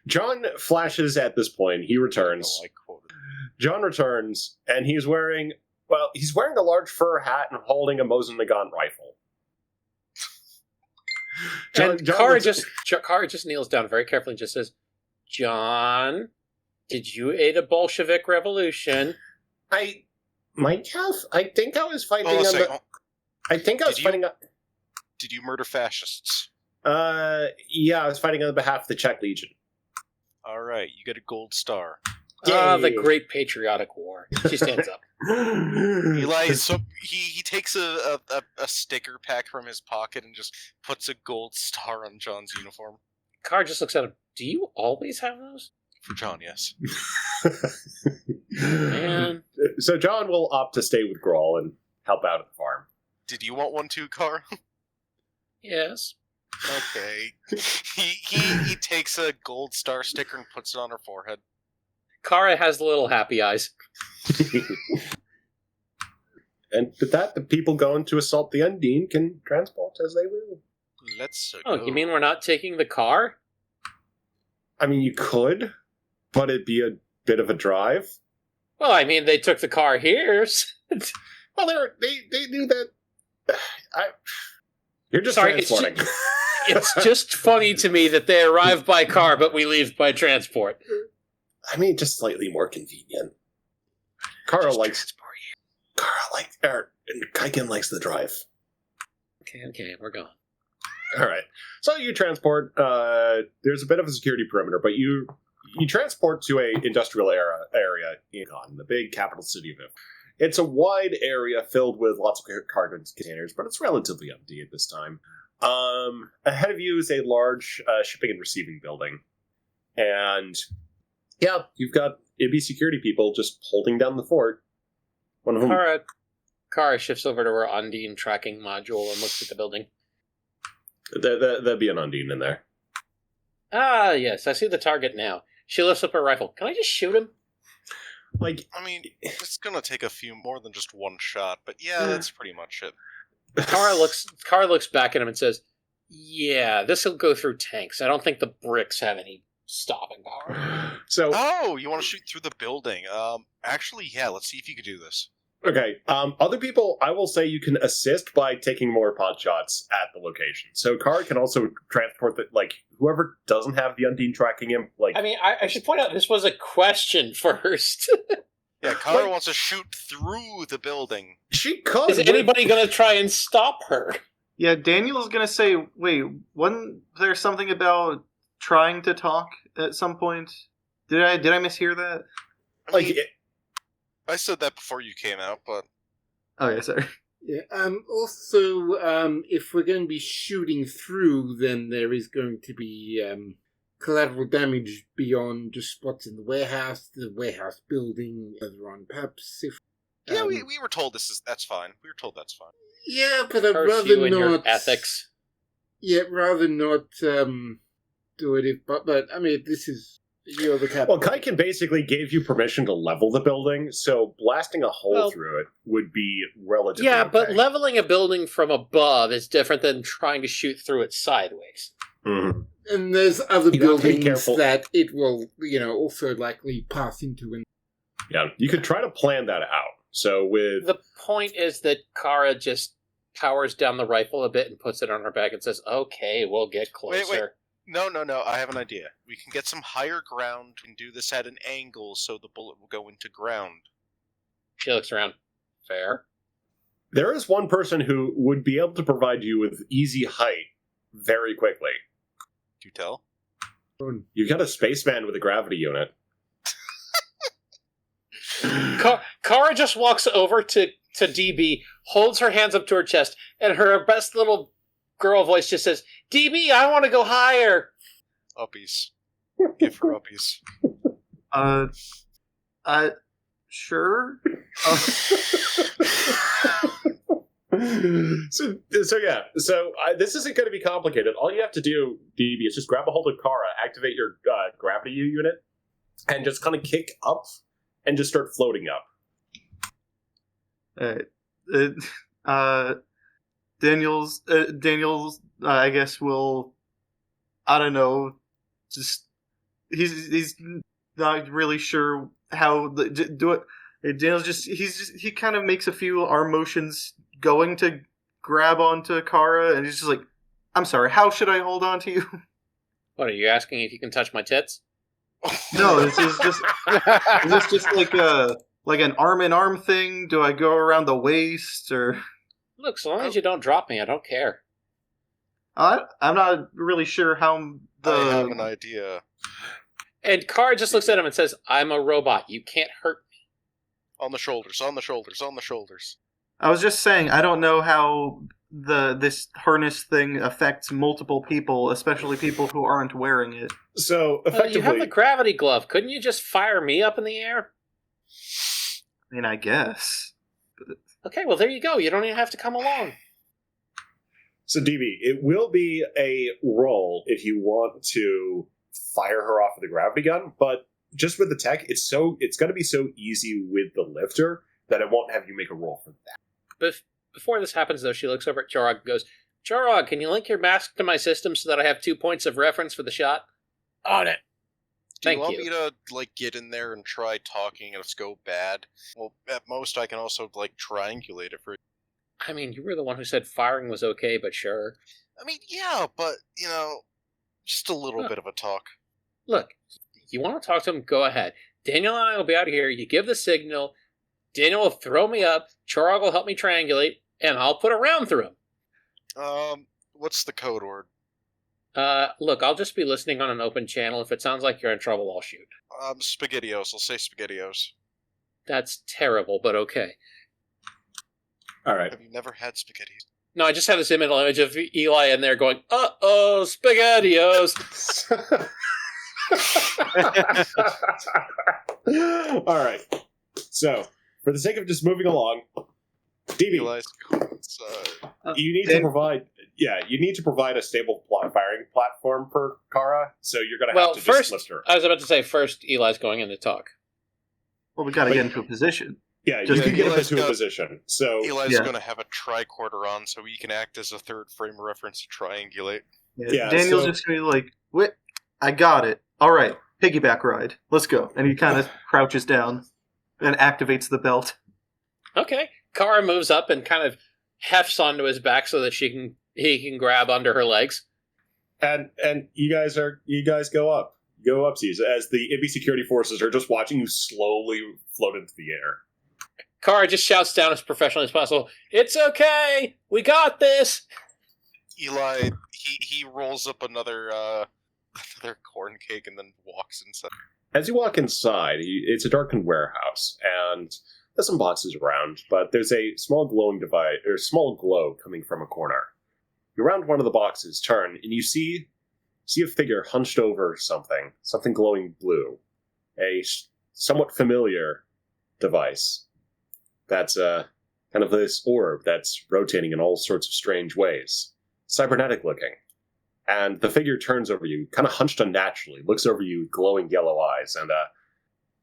John flashes at this point. He returns. Oh, I quoted. John returns, and he's wearing a large fur hat and holding a Mosin Nagant rifle. Kara just kneels down very carefully and just says, "John, did you aid a Bolshevik revolution?" I might have. I think I was fighting Hold on a on second. the. I think I was fighting. Did you murder fascists? Yeah, I was fighting on behalf of the Czech Legion. All right, you get a gold star. Ah, the Yay. Great Patriotic War. She stands up. Eli, so he takes a sticker pack from his pocket and just puts a gold star on John's uniform. Kara just looks at him. Do you always have those? For John, yes. Man. So John will opt to stay with Grawl and help out at the farm. Did you want one too, Car? Yes. Okay. He takes a gold star sticker and puts it on her forehead. Kara has the little happy eyes. And with that, the people going to assault the Undine can transport as they will. Let's Oh, go. you mean we're not taking the car? I mean, you could, but it'd be a bit of a drive. Well, I mean, they took the car here. Well, they do that. You're just Sorry, transporting. It's just funny to me that they arrive by car, but we leave by transport. I mean, just slightly more convenient. Kara likes Kaiken likes the drive. Okay, we're going. All right. So you transport. There's a bit of a security perimeter, but you transport to a industrial area in Khan, the big capital city of Iffar. It's a wide area filled with lots of cargo containers, but it's relatively empty at this time. Ahead of you is a large shipping and receiving building, and yeah, you've got IBI security people just holding down the fort. One of whom. Kara shifts over to her Undine tracking module and looks at the building. There'd be an Undine in there. Ah, yes, I see the target now. She lifts up her rifle. Can I just shoot him? Like, I mean, it's gonna take a few more than just one shot, but yeah, that's pretty much it. Kara looks back at him and says, "Yeah, this will go through tanks. I don't think the bricks have any stopping power." So, Oh, you want to shoot through the building? Actually, yeah. Let's see if you could do this. okay. Other people, I will say you can assist by taking more pot shots at the location. So Kara can also transport whoever doesn't have the Undine tracking him. I mean, I should point out this was a question first. Yeah, Kara wants to shoot through the building. She could. Is anybody going to try and stop her? Yeah, Daniel's gonna say, wait, wasn't there something about trying to talk at some point? Did I mishear that? I mean, I said that before you came out, but... Oh, yeah, sorry. Yeah, also, if we're going to be shooting through, then there is going to be collateral damage beyond just spots in the warehouse building, further on, perhaps. If Yeah, we were told that's fine. We were told that's fine. Yeah, but I'd Curse rather you and not... your ethics. Yeah, rather not do it but I mean, this is... You're the captain. Well, Kaiken basically gave you permission to level the building, so blasting a hole through it would be relatively Yeah, but okay. leveling a building from above is different than trying to shoot through it sideways. Mm-hmm. And there's other You gotta be buildings careful. that it will, also likely pass into. And Yeah, you could try to plan that out. So with... The point is that Kara just powers down the rifle a bit and puts it on her back and says, "Okay, we'll get closer." Wait. No, I have an idea. We can get some higher ground and do this at an angle so the bullet will go into ground. She looks around. Fair. There is one person who would be able to provide you with easy height very quickly. Do tell? You've got a spaceman with a gravity unit. Kara just walks over to DB, holds her hands up to her chest, and her best little girl voice just says, "DB, I want to go higher." Uppies. Give her uppies. Sure. So this isn't going to be complicated. All you have to do, DB, is just grab a hold of Kara, activate your gravity unit, and just kind of kick up and just start floating up. Daniel's, I guess will, I don't know, just he's not really sure how do it. Daniel's he kind of makes a few arm motions going to grab onto Kara, and he's just like, "I'm sorry, how should I hold on to you?" What, are you asking if you can touch my tits? No, is this just like an arm in arm thing? Do I go around the waist or? Look, so long as you don't drop me, I don't care. I'm not really sure how I have an idea. And Kara just looks at him and says, "I'm a robot. You can't hurt me." On the shoulders, on the shoulders, on the shoulders. I was just saying, I don't know how this harness thing affects multiple people, especially people who aren't wearing it. So effectively, You have the gravity glove. Couldn't you just fire me up in the air? I mean, I guess. Okay, well, there you go. You don't even have to come along. So DB, it will be a roll if you want to fire her off with a gravity gun, but just with the tech, it's going to be so easy with the lifter that it won't have you make a roll for that. But before this happens, though, she looks over at Chorog and goes, "Chorog, can you link your mask to my system so that I have 2 points of reference for the shot?" On it. Do you Thank want you. me to, like, get in there and try talking and it's go bad? Well, at most, I can also, like, triangulate it for... I mean, you were the one who said firing was okay, but sure. I mean, yeah, but, just a little Huh. bit of a talk. Look, you want to talk to him, go ahead. Daniel and I will be out of here. You give the signal. Daniel will throw me up. Chorog will help me triangulate, and I'll put a round through him. What's the code word? Look, I'll just be listening on an open channel. If it sounds like you're in trouble, I'll shoot. SpaghettiOs. I'll say SpaghettiOs. That's terrible, but okay. All right. Have you never had SpaghettiOs? No, I just have this image of Eli in there going, uh-oh, SpaghettiOs. All right. So, for the sake of just moving along, DB, Eli's you need to provide. Yeah, you need to provide a stable firing platform for Kara. So you're going to have to just lift her. I was about to say first, Eli's going in to talk. Well, we got to get into a position. Yeah, you Just can get him Eli's into a got- position. So Eli's going to have a tricorder on, so he can act as a third frame of reference to triangulate. Yeah, Daniel's so- just going to be like, "What? I got it. All right, piggyback ride. Let's go." And he kind of crouches down and activates the belt. Okay. Kara moves up and kind of hefts onto his back so that he can grab under her legs. and you guys go up. Go upsies as the IBI security forces are just watching you slowly float into the air. Kara just shouts down as professionally as possible, "It's okay! We got this!" Eli, he rolls up another corn cake and then walks inside. As you walk inside, it's a darkened warehouse, and there's some boxes around, but there's a small glowing device, or small glow coming from a corner. You round one of the boxes, turn, and you see a figure hunched over something glowing blue. A somewhat familiar device. That's kind of this orb that's rotating in all sorts of strange ways. Cybernetic looking. And the figure turns over you, kind of hunched unnaturally, looks over you with glowing yellow eyes, and,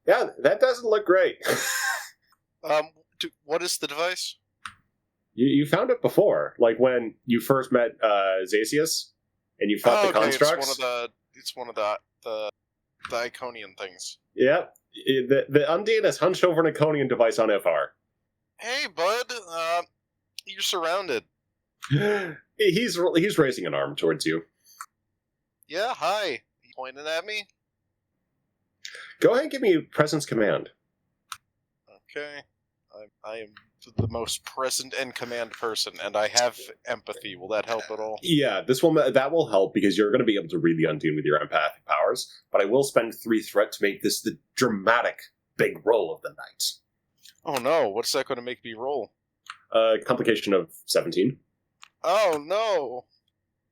yeah, that doesn't look great. What is the device? You found it before, like when you first met Zacius, and you fought the constructs. It's one of the Iconian things. Yep. The Undine has hunched over an Iconian device on Iffar. Hey, bud. You're surrounded. He's raising an arm towards you. Yeah, hi. You pointing at me? Go ahead and give me a presence command. Okay. I am the most present and command person, and I have empathy. Will that help at all? Yeah, that will help because you're going to be able to read the Undine with your empathic powers. But I will spend 3 threat to make this the dramatic big roll of the night. Oh no, what's that going to make me roll? Complication of 17. Oh no!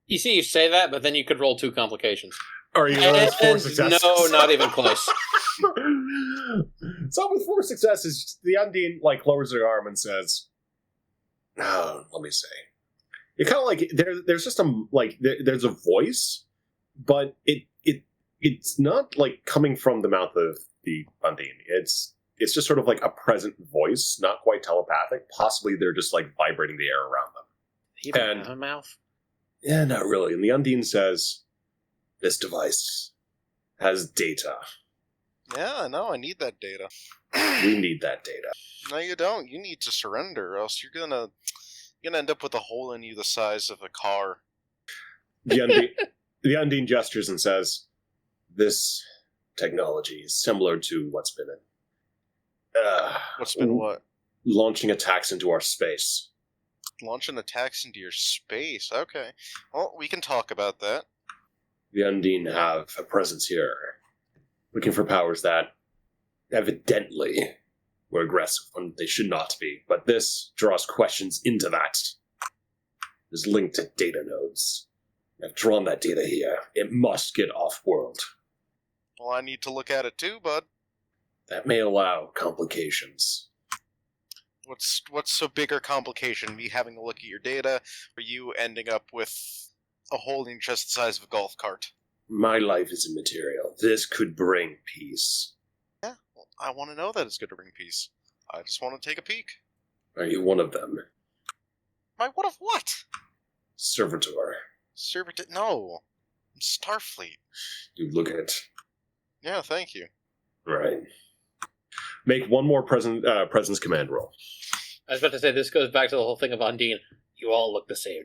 You see, you say that, but then you could roll 2 complications. Or you roll 4 successes. No, not even close. So with 4 successes, the Undine lowers her arm and says, "Oh, let me say." It kind of like there's just there's a voice, but it's not coming from the mouth of the Undine. It's just sort of like a present voice, not quite telepathic. Possibly they're just vibrating the air around them. He doesn't have a mouth. Yeah, not really. And the Undine says, "This device has data. Yeah, no, I need that data. We need that data." No, you don't. You need to surrender, or else you're gonna end up with a hole in you the size of a car. The Undine gestures and says, "This technology is similar to what's been What's been what? launching attacks into our space. Launching attacks into your space. Okay. Well, we can talk about that. The Undine have a presence here, looking for powers that evidently were aggressive when they should not be, but this draws questions into that. It is linked to data nodes. I've drawn that data here. It must get off-world. Well, I need to look at it too, bud. That may allow complications. What's a bigger complication? Me having to look at your data, or you ending up with a hole in your chest the size of a golf cart? My life is immaterial. This could bring peace. Yeah, well, I want to know that it's going to bring peace. I just want to take a peek. Are you one of them? My what of what? Servitor. No. I'm Starfleet. You look at Yeah, thank you. All right. Make one more presence command roll. I was about to say, this goes back to the whole thing of Undine. You all look the same.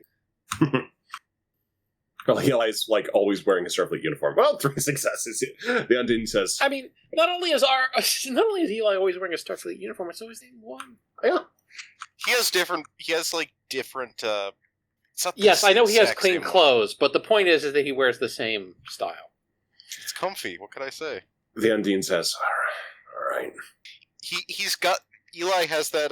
Well, Eli's like always wearing a Starfleet uniform. Well, 3 successes. The Undine says, I mean, not only is Eli always wearing a Starfleet uniform, it's always the same one. yeah. He has different. It's not the Yes, I know he has exact clean same one. clothes, but the point is that he wears the same style. It's comfy. What could I say? The Undine says, all right. He's got. Eli has that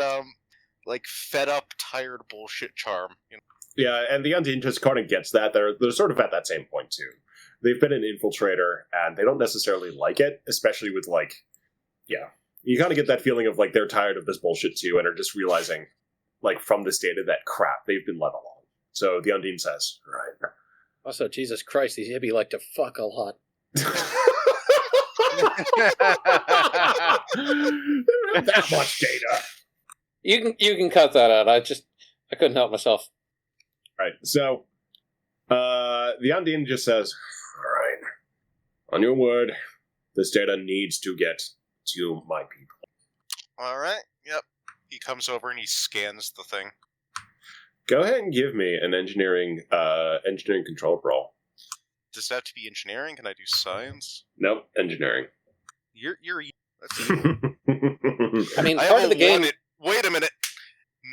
like fed up, tired bullshit charm. You know? Yeah, and the Undine just kind of gets that. They're sort of at that same point, too. They've been an infiltrator, and they don't necessarily like it, especially with, like, yeah. You kind of get that feeling of, like, they're tired of this bullshit, too, and are just realizing, like, from this data that crap, they've been led along. So the Undine says, right. Also, Jesus Christ, these hippie like to fuck a lot. They don't have that much data. You can cut that out. I couldn't help myself. Right, so the Undine just says, all right, on your word, this data needs to get to my people. All right. Yep. He comes over and he scans the thing. Go ahead and give me an engineering control roll. Does that have to be engineering? Can I do science? Nope, engineering. You're that's I mean, I part have of the game. Wait a minute.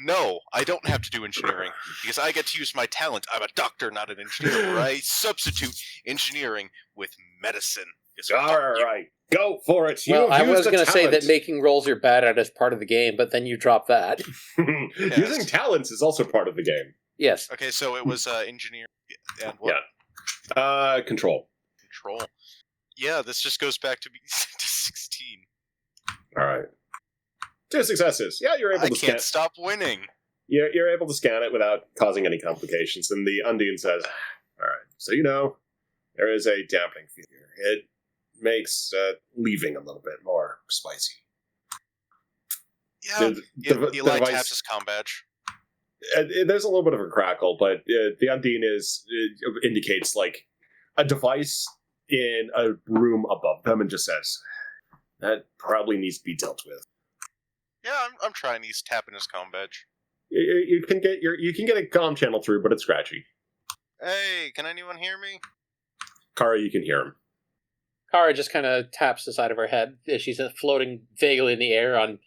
No, I don't have to do engineering because I get to use my talent. I'm a doctor, not an engineer. Where I substitute engineering with medicine. Yes, All right, go for it. Well, I was going to say that making rolls you're bad at is part of the game, but then you drop that. Using talents is also part of the game. Yes. Okay, so it was engineer and what? Yeah. Control. Control. Yeah, this just goes back to 16. All right. 2 successes. Yeah, you're able I to scan. can't stop winning. You're able to scan it without causing any complications. And the Undine says, all right, so there is a dampening feature. It makes leaving a little bit more spicy. Yeah, The Eli device, taps his comm badge. there's a little bit of a crackle, but the Undine indicates like a device in a room above them and just says, that probably needs to be dealt with. Yeah, I'm trying. He's tapping his comm badge. You can get a comm channel through, but it's scratchy. Hey, can anyone hear me? Kara, you can hear him. Kara just kind of taps the side of her head. She's floating vaguely in the air on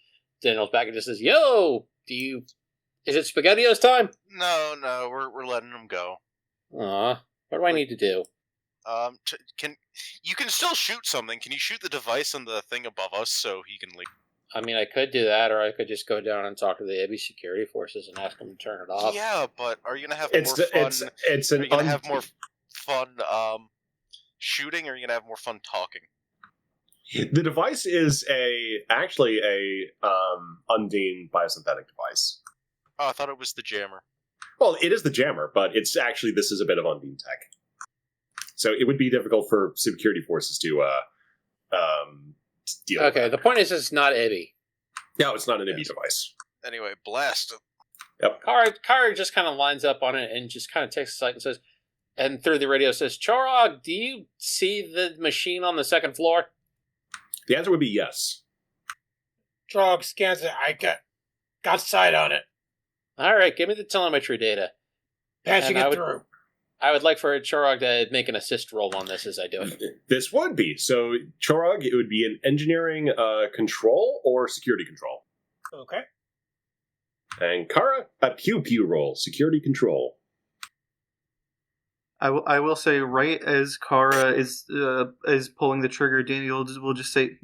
Daniel's back and just says, "Yo, is it SpaghettiOs time?" No, we're letting him go. Aw, what do I need to do? You can still shoot something? Can you shoot the device on the thing above us so he can leave? I mean, I could do that, or I could just go down and talk to the Ibby security forces and ask them to turn it off. Yeah, but are you gonna have It's more fun shooting, or are you gonna have more fun talking? The device is actually a Undine biosynthetic device. Oh, I thought it was the jammer. Well, it is the jammer, but this is a bit of Undine tech. So it would be difficult for security forces to deal with. Okay, the point is it's not Ibby. No, it's not an Ibby device. Anyway, blast. Yep. Kara just kind of lines up on it and just kind of takes a second and says, and through the radio says, "Chorog, do you see the machine on the second floor?" The answer would be yes. Trog scans it. I got sight on it. All right, give me the telemetry data. Patching And it through. I would like for Chorog to make an assist roll on this as I do it. This would be. So, Chorog, it would be an engineering control or security control. Okay. And Kara, a pew-pew roll, security control. I will say, right as Kara is pulling the trigger, Daniel will just say,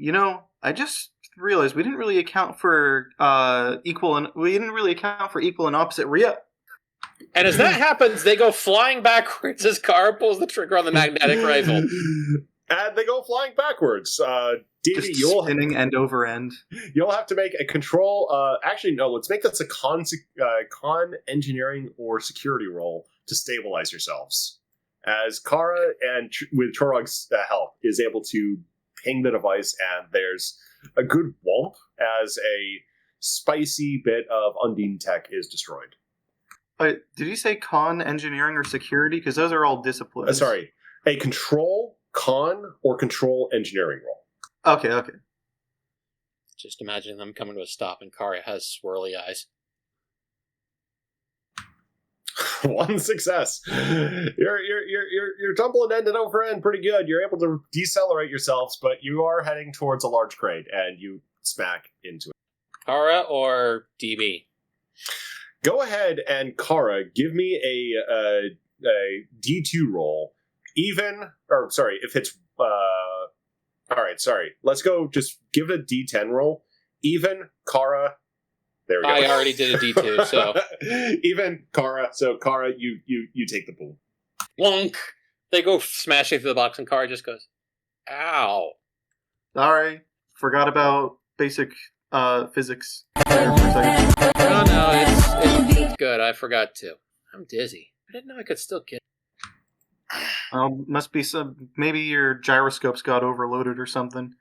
I just realized we didn't really account for equal and opposite Rhea. And as that happens, they go flying backwards as Kara pulls the trigger on the magnetic rifle. And they go flying backwards. Davey, Just spinning end over end. You'll have to make a control. Actually, no. Let's make this a con engineering or security roll to stabilize yourselves. As Kara and with Chorog's help is able to ping the device, and there's a good whomp as a spicy bit of Undine tech is destroyed. Did you say con, engineering, or security? Because those are all disciplines. Sorry, a control con or control engineering roll. Okay. Just imagining them coming to a stop and Kara has swirly eyes. 1 success. You're tumbling end and over end pretty good. You're able to decelerate yourselves, but you are heading towards a large crate, and you smack into it. Kara or DB? Go ahead and Kara, give me a D2 roll. If it's all right, sorry. Let's go. Just give it a D10 roll. Even Kara. There we go. I already did a D2, so even Kara. So Kara, you take the pool. Wonk. They go smashing through the box, and Kara just goes, "Ow!" Sorry, forgot about basic physics. There for a second. No, it's good. I forgot to. I'm dizzy. I didn't know I could still get. Must be maybe your gyroscopes got overloaded or something.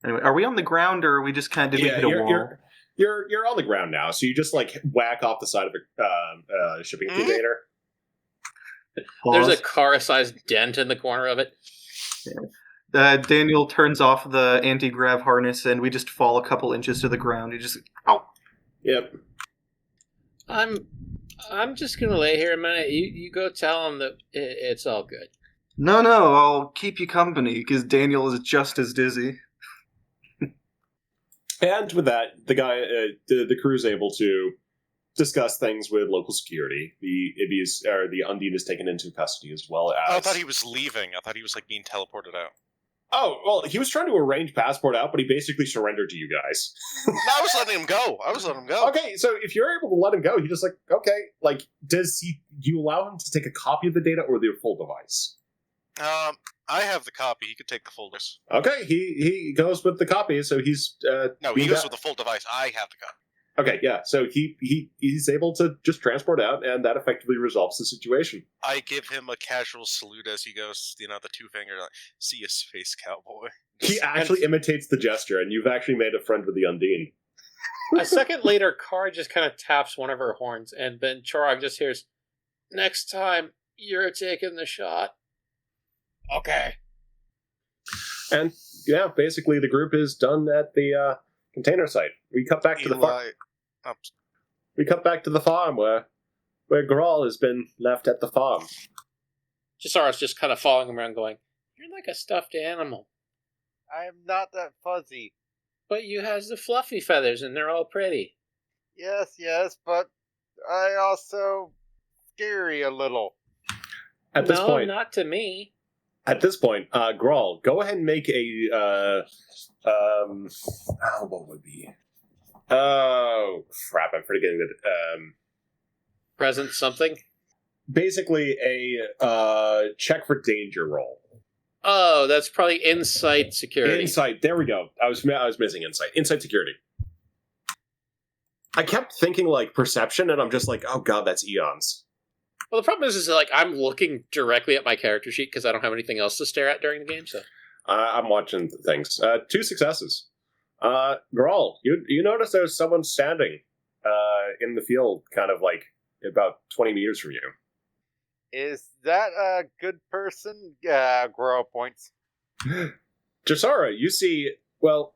Anyway, are we on the ground or are we just kind of did we hit a wall? You're on the ground now, so you just like whack off the side of a shipping container. There's a Kara-sized dent in the corner of it. Daniel turns off the anti-grav harness and we just fall a couple inches to the ground. You just ow. Yep. I'm just gonna lay here a minute. You go tell him that it's all good. No, I'll keep you company because Daniel is just as dizzy. And with that, the guy, the crew's able to discuss things with local security. The Undine is taken into custody as well as. Oh, I thought he was leaving. I thought he was like being teleported out. Oh, well, he was trying to arrange passport out, but he basically surrendered to you guys. No, I was letting him go. Okay, so if you're able to let him go, he just like, okay, like, do you allow him to take a copy of the data or the full device? I have the copy. He could take the full device. Okay, he goes with the copy, so he's... No, he goes with the full device. I have the copy. Okay, yeah, so he's able to just transport out, and that effectively resolves the situation. I give him a casual salute as he goes, the 2 finger, like, see you, space cowboy. He actually imitates the gesture, and you've actually made a friend with the Undine. A second later, Kara just kind of taps one of her horns, and then Chorog just hears, "Next time, you're taking the shot." Okay. And, yeah, basically the group is done at the container site. We cut back to the farm. We cut back to the farm where Grawl has been left at the farm. Jasara's just kind of following around going, "You're like a stuffed animal. I am not that fuzzy. But you has the fluffy feathers and they're all pretty." Yes, but I also scary a little. At this point, not to me. At this point, Grawl, go ahead and make a what would be? Oh crap! I'm forgetting that. Present something. Basically, a check for danger roll. Oh, that's probably insight security. Insight. There we go. I was missing insight. Insight security. I kept thinking like perception, and I'm just like, oh god, that's eons. Well, the problem is like I'm looking directly at my character sheet because I don't have anything else to stare at during the game. So I'm watching things. 2 successes. Grawl, you notice there's someone standing in the field, kind of like about 20 meters from you. Is that a good person? Grawl points. Jasara, you see, well,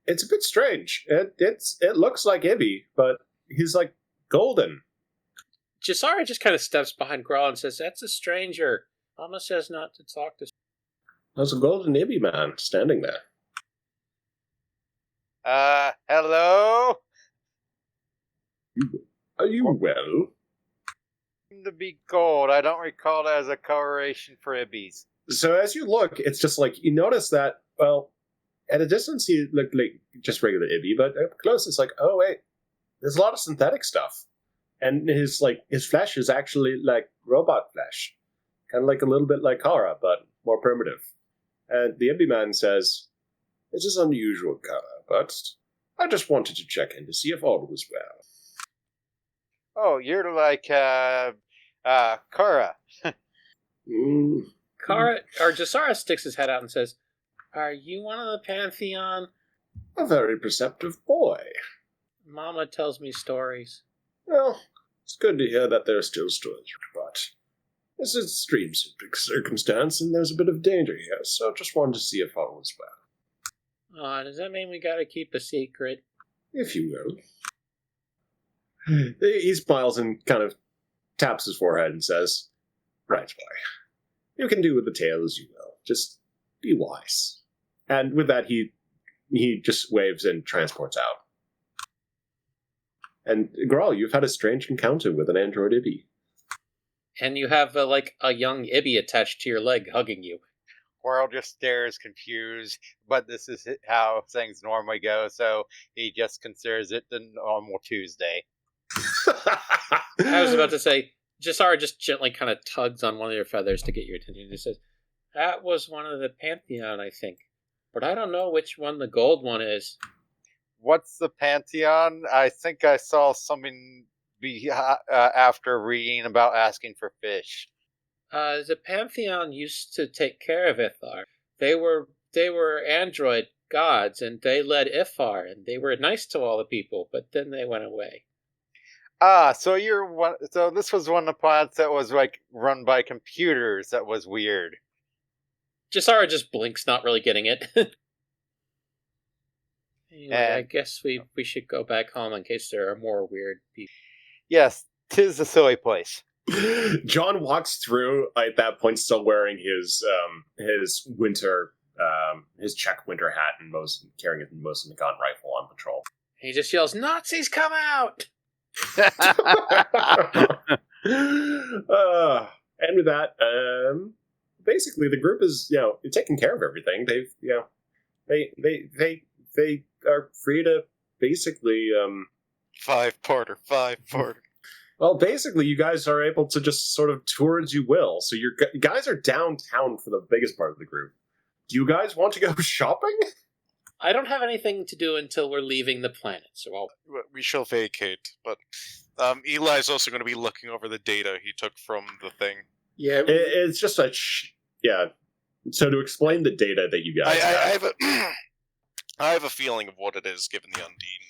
it's a bit strange. It looks like Ibby, but he's like golden. Jasara just kind of steps behind Grawl and says, "That's a stranger. Mama says not to talk to." There's a golden Ibby man standing there. Hello? Are you well? Seem to be gold. I don't recall that as a coloration for ibbies. So as you look, it's just like, you notice that, well, at a distance you look like just regular Ibby, but up close it's like, oh wait, there's a lot of synthetic stuff. And his flesh is actually like robot flesh. Kind of like a little bit like Kara, but more primitive. And the Ibby man says, "This is unusual, Kara, but I just wanted to check in to see if all was well." Oh, you're like, Kara. Kara, or Jasara sticks his head out and says, "Are you one of the Pantheon?" A very perceptive boy. Mama tells me stories. Well, it's good to hear that there are still stories, but This is a extreme circumstance, and there's a bit of danger here, so just wanted to see if all was well. Does that mean we gotta keep a secret? If you will. He smiles and kind of taps his forehead and says, Right, boy. You can do with the tale as you will. Just be wise. And with that, he just waves and transports out. And Grawl, you've had a strange encounter with an android Ibby. And you have a young Ibby attached to your leg, hugging you. World just stares confused, but this is how things normally go, so he just considers it the normal Tuesday. I was about to say, Jasara just gently kind of tugs on one of your feathers to get your attention. He says, that was one of the Pantheon, I think. But I don't know which one the gold one is. What's the Pantheon? I think I saw something after reading about asking for fish. The Pantheon used to take care of Iffar. They were android gods, and they led Iffar, and they were nice to all the people, but then they went away. So so this was one of the planets that was run by computers. That was weird. Jasara just blinks, not really getting it. Anyway, I guess we should go back home in case there are more weird people. Yes, 'tis a silly place. John walks through at that point, still wearing his winter, his check winter hat and carrying his Mosin Nagant rifle on patrol. He just yells, "Nazis, come out!" And with that, basically the group is taking care of everything. They are free to basically Five-parter. Well, basically, you guys are able to just sort of tour as you will. So you guys are downtown for the biggest part of the group. Do you guys want to go shopping? I don't have anything to do until we're leaving the planet, so We shall vacate, but Eli's also going to be looking over the data he took from the thing. Yeah, It's just So to explain the data that you guys I have a feeling of what it is, given the Undine.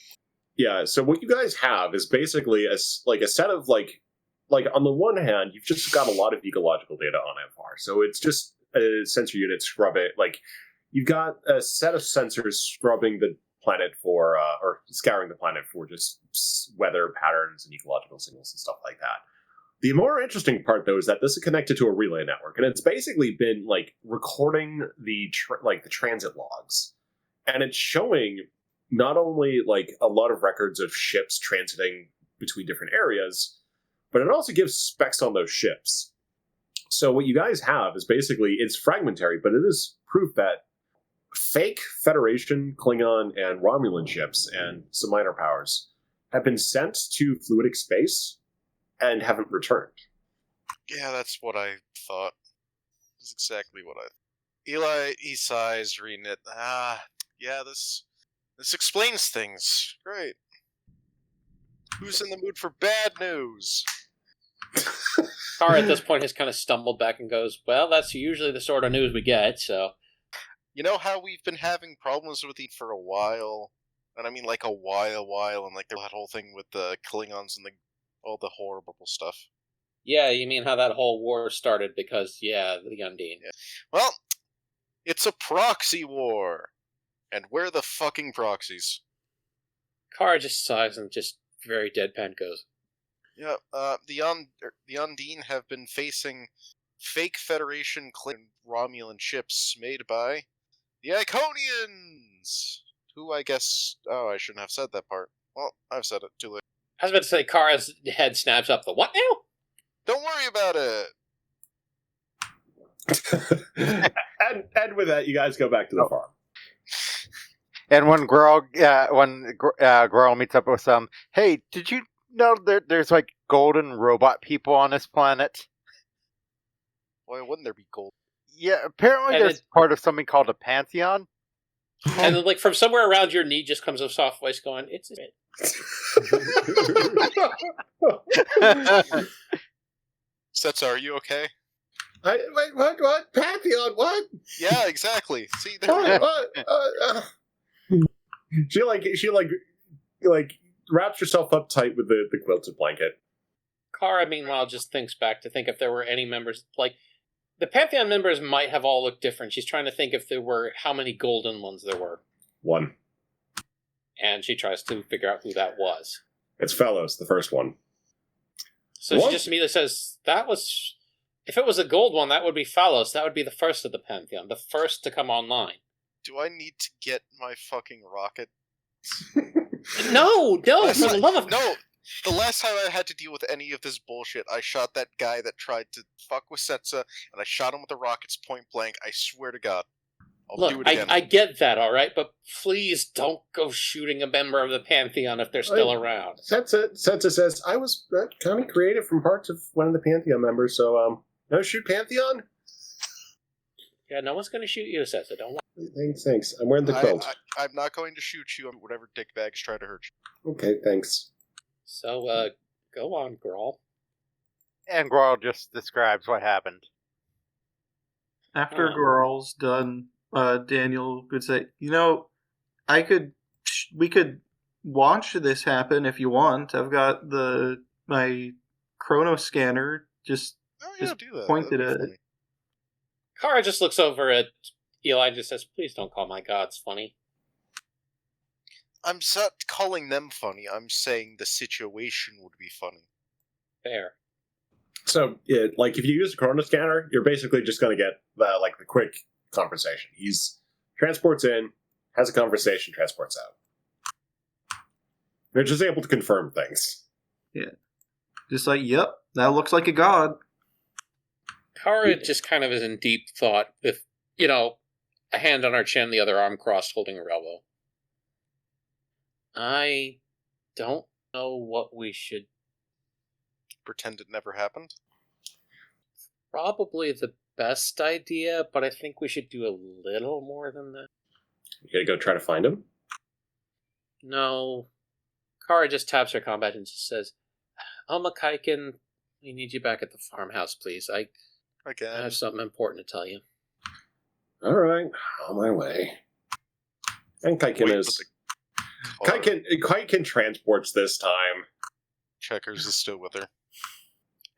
Yeah, so what you guys have is basically a set of like on the one hand, you've just got a lot of ecological data on Iffar. So it's just a sensor unit you've got a set of sensors scrubbing the planet for, or scouring the planet for just weather patterns and ecological signals and stuff like that. The more interesting part, though, is that this is connected to a relay network, and it's basically been recording the transit logs, and it's showing not only a lot of records of ships transiting between different areas, but it also gives specs on those ships. So what you guys have is basically, it's fragmentary, but it is proof that fake Federation, Klingon, and Romulan ships and some minor powers have been sent to fluidic space and haven't returned. Yeah, that's what I thought. That's exactly what Eli, he sighs, reading it. Yeah, this explains things. Great. Who's in the mood for bad news? Kara at this point has kind of stumbled back and goes, well, that's usually the sort of news we get, so... You know how we've been having problems with it for a while? And I mean a while, and that whole thing with the Klingons and all the horrible stuff. Yeah, you mean how that whole war started because, the Undine. Yeah. Well, it's a proxy war. And we're the fucking proxies. Kara just sighs and just very deadpan goes, Yeah, the Undine have been facing fake Federation Romulan ships made by the Iconians, who I guess... Oh, I shouldn't have said that part. Well, I've said it too late. I was about to say, Kara's head snaps up. The what now? Don't worry about it! and with that, you guys go back to the farm. And when Grawl meets up with some, hey, did you know there's golden robot people on this planet? Why wouldn't there be gold? Yeah, apparently there's part of something called a pantheon. And then, from somewhere around your knee just comes a soft voice going, it's a bit. Cetsa, are you okay? Wait, what? Pantheon, what? Yeah, exactly. See, there we go. She wraps herself up tight with the quilted blanket. Kara, meanwhile, just thinks back to think if there were any members, like, the Pantheon members might have all looked different. She's trying to think if there were, how many golden ones there were. 1. And she tries to figure out who that was. It's Fellows, the first one. So What? she just immediately says, that was, if it was a gold one, that would be Phalos. That would be the first of the Pantheon, the first to come online. Do I need to get my fucking rocket? No, for the love of... No! The last time I had to deal with any of this bullshit, I shot that guy that tried to fuck with Cetsa, and I shot him with the rockets point blank. I swear to God. I'll do Look, it again. I get that, alright, but please don't go shooting a member of the Pantheon if they're still around. Cetsa says, I was kind of creative from parts of one of the Pantheon members, so, no shoot Pantheon? Yeah, no one's gonna shoot you, Cetsa, don't worry. Thanks. I'm wearing the quilt. I'm not going to shoot you. Whatever dickbags try to hurt you. Okay, thanks. So, go on, girl. And Growl just describes what happened. After Girl's done, Daniel would say, we could watch this happen if you want. I've got my chrono scanner just do that. pointed That'd at be it. funny. Kara just looks over at Eli and just says, please don't call my gods funny. I'm not calling them funny. I'm saying the situation would be funny. Fair. So, if you use a chrono scanner, you're basically just going to get the quick conversation. He's transports in, has a conversation, transports out. They're just able to confirm things. Yeah. Just like, yep, that looks like a god. Kara just kind of is in deep thought with, a hand on her chin, the other arm crossed, holding her elbow. I don't know what we should... Pretend it never happened? Probably the best idea, but I think we should do a little more than that. You gotta go try to find him? No. Kara just taps her combat and just says, Alma Kaiken, we need you back at the farmhouse, please. I Again. have something important to tell you. Alright, on my way. And Kaiken Kaiken transports this time. Checkers is still with her.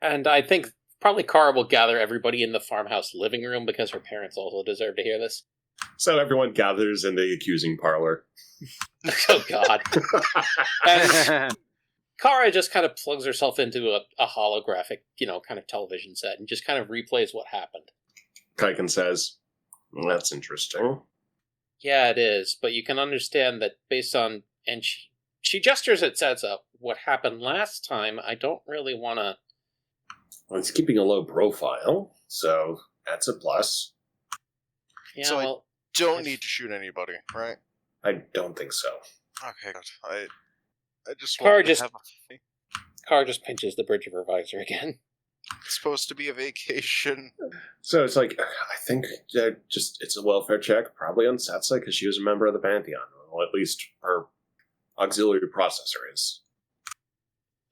And I think probably Kara will gather everybody in the farmhouse living room because her parents also deserve to hear this. So everyone gathers in the accusing parlor. Oh, God. And Kara just kind of plugs herself into a holographic, kind of television set and just kind of replays what happened. Kaiken says, well, that's interesting. Yeah, it is, but you can understand that based on... And she gestures at Cetsa. What happened last time, I don't really want to... Well, it's keeping a low profile, so that's a plus. Yeah, So well... Don't need to shoot anybody, right? I don't think so. Okay, good. I just Kara want to just- have Kara just pinches the bridge of her visor again. It's supposed to be a vacation. So it's I think that it's a welfare check, probably on Cetsa, because she was a member of the Pantheon. Well, at least her auxiliary processor is.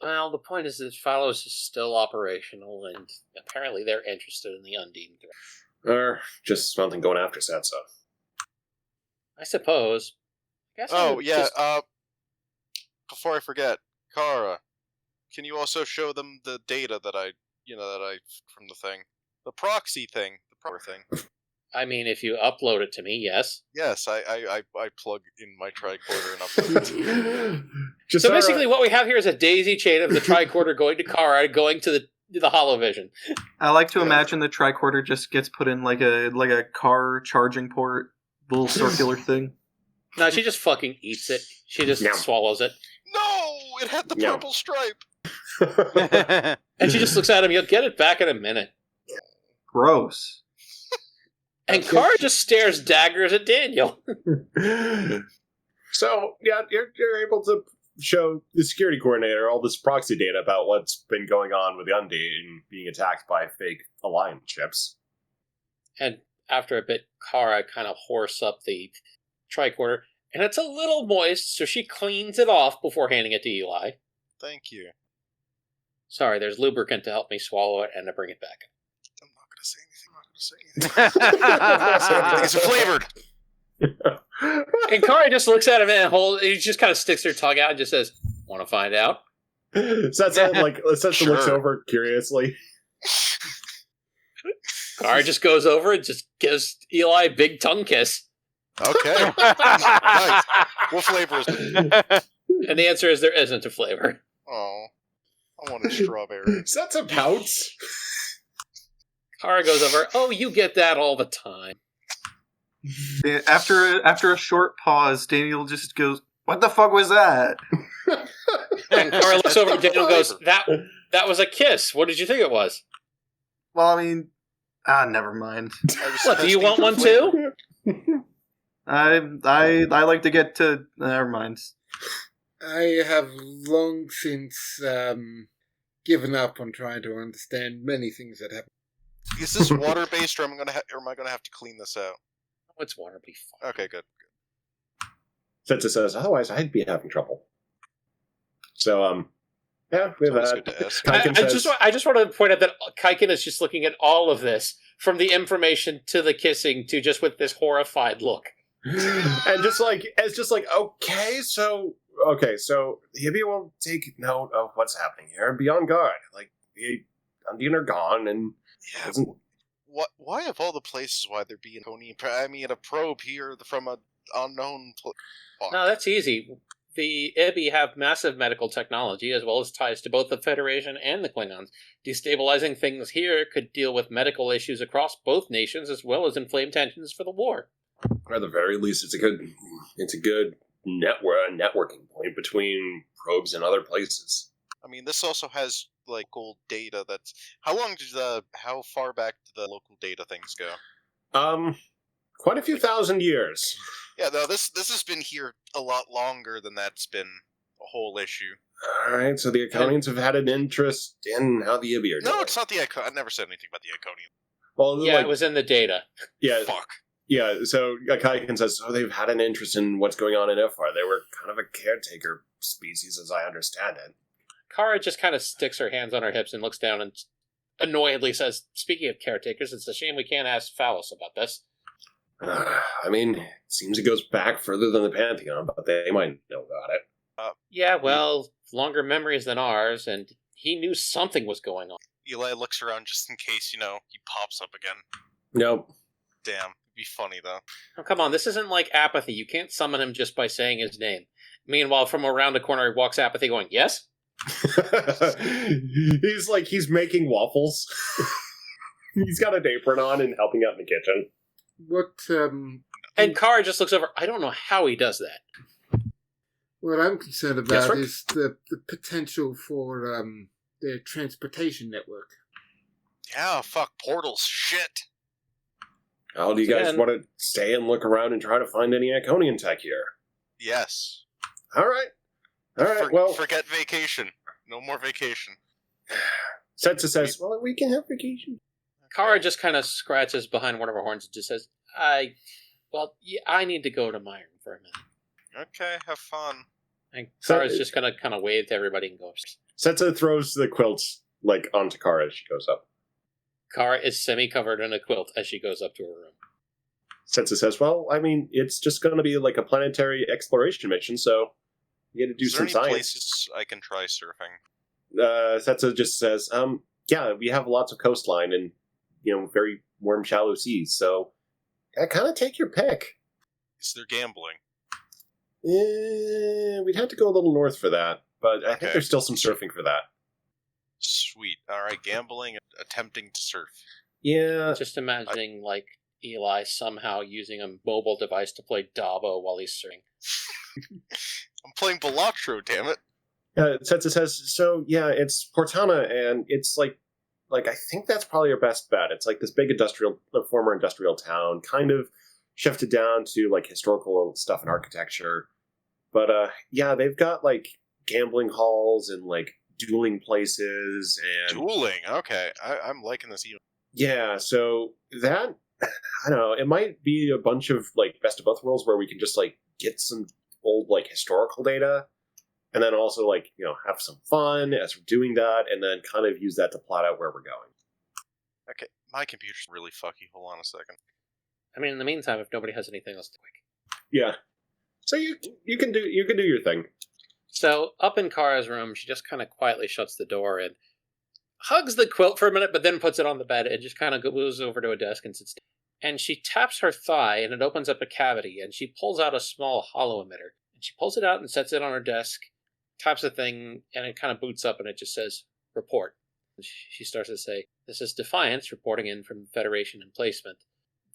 Well, the point is that Phalos is still operational, and apparently they're interested in the Undine threat. Or just something going after Cetsa. I suppose. I guess I Oh, would yeah, just- before I forget, Kara, can you also show them the data that I from the thing? The proxy thing, the proper thing. I mean, if you upload it to me, yes. Yes, I plug in my tricorder and upload it. So basically what we have here is a daisy chain of the tricorder going to Kara, going to the holovision. I like to imagine the tricorder just gets put in like a car charging port, little circular thing. No, she just fucking eats it. She just Yum. swallows it. No! It had the Yeah. purple stripe! And she just looks at him, you'll get it back in a minute. Gross. And Kara just stares daggers at Daniel. So, yeah, you're able to show the security coordinator all this proxy data about what's been going on with the Undine being attacked by fake Alliance ships. And after a bit, Kara kind of hoarse up the tricorder, and it's a little moist, so she cleans it off before handing it to Eli. Thank you. Sorry, there's lubricant to help me swallow it and to bring it back. I'm not gonna say anything. I'm not gonna say anything. It's flavored! And Kara just looks at him and he just kind of sticks her tongue out and just says, "Want to find out?" Cetsa looks Sure. over curiously. Kara just goes over and just gives Eli a big tongue kiss. Okay. Nice. What flavor is it? And the answer is there isn't a flavor. Oh, I wanted strawberry. Cetsa pouts. Kara goes over, oh, you get that all the time. After a short pause, Daniel just goes, "What the fuck was that?" And Kara looks over and Daniel goes, Flavor. that was a kiss. What did you think it was? Well, I mean, never mind. I was What, do you testing want for one flavor. too? I like to get to. Never mind. I have long since given up on trying to understand many things that happen. Is this water based, or am I gonna have to clean this out? Oh, it's water, be fine. Okay, good. Cetsa says, otherwise I'd be having trouble. So, yeah, we have It's always that. good to ask. Kaiken I just want to point out that Kaiken is just looking at all of this, from the information to the kissing to just with this horrified look. and just like okay, so the Hippie will take note of what's happening here and be on guard. Like the Undine are gone, and Yeah. doesn't Why of all the places why there be a probe here from a unknown? Fuck. No, that's easy. The Ibby have massive medical technology as well as ties to both the Federation and the Klingons. Destabilizing things here could deal with medical issues across both nations as well as inflame tensions for the war. or at the very least, it's a good networking point between probes and other places. I mean, this also has like old data. That's how far back do the local data things go? Quite a few thousand years. Yeah, no, this has been here a lot longer than that's been a whole issue. All right, so the Iconians have had an interest in how the Ibby are doing. No, it's not the Icon. I never said anything about the Iconian. Well, Yeah, like, it was in the data. yeah, Fuck. yeah. So Kaiken says, "Oh, they've had an interest in what's going on in Iffar. They were kind of a caretaker species, as I understand it." Kara just kind of sticks her hands on her hips and looks down and annoyedly says, speaking of caretakers, it's a shame we can't ask Phallus about this. I mean, it seems it goes back further than the Pantheon, but they might know about it. Yeah, well, longer memories than ours, and he knew something was going on. Eli looks around just in case, he pops up again. Nope. Damn, it'd be funny though. Oh, come on, this isn't like Apathy. You can't summon him just by saying his name. Meanwhile, from around the corner, he walks Apathy going, yes? he's making waffles. He's got an apron on and helping out in the kitchen. What And Kara just looks over. I don't know how he does that. what I'm concerned Yes, about Rick? is the potential for their transportation network. Yeah, fuck portals. Shit. Oh, do you guys Again- want to stay and look around and try to find any Iconian tech here? Yes. All right. All right, well, forget vacation. No more vacation. Cetsa says, well, we can have vacation. Kara just kind of scratches behind one of her horns and just says, I need to go to my room for a minute. Okay, have fun. And So- Kara's just going to kind of wave to everybody and go upstairs. Cetsa throws the quilts, onto Kara as she goes up. Kara is semi-covered in a quilt as she goes up to her room. Cetsa says, well, I mean, it's just going to be like a planetary exploration mission, so you got to do Is there some any science. places I can try surfing? Cetsa just says, yeah, we have lots of coastline and, very warm, shallow seas, so kind of take your pick. Is there gambling? We'd have to go a little north for that, but I think Okay. there's still some surfing for that. Sweet. Alright, gambling and attempting to surf. Yeah, Just imagining, Eli somehow using a mobile device to play Dabo while he's surfing. I'm playing Balatro, damn it. Cetsa says, so yeah, it's Portana, and it's like I think that's probably your best bet. It's like this big former industrial town, kind of shifted down to historical stuff and architecture. But yeah, they've got gambling halls and dueling places and Dueling, okay. I'm liking this even. yeah. So that I don't know. It might be a bunch of best of both worlds where we can just get some old historical data. And then also, have some fun as we're doing that, and then kind of use that to plot out where we're going. Okay, my computer's really fucky. Hold on a second. I mean, in the meantime, if nobody has anything else to quick. Yeah. So you can do your thing. So, up in Kara's room, she just kind of quietly shuts the door and hugs the quilt for a minute, but then puts it on the bed and just kind of goes over to a desk and sits down. And she taps her thigh, and it opens up a cavity, and she pulls out a small hollow emitter. And she pulls it out and sets it on her desk, taps the thing, and it kind of boots up, and it just says, report. And she starts to say, this is Defiance reporting in from Federation Emplacement.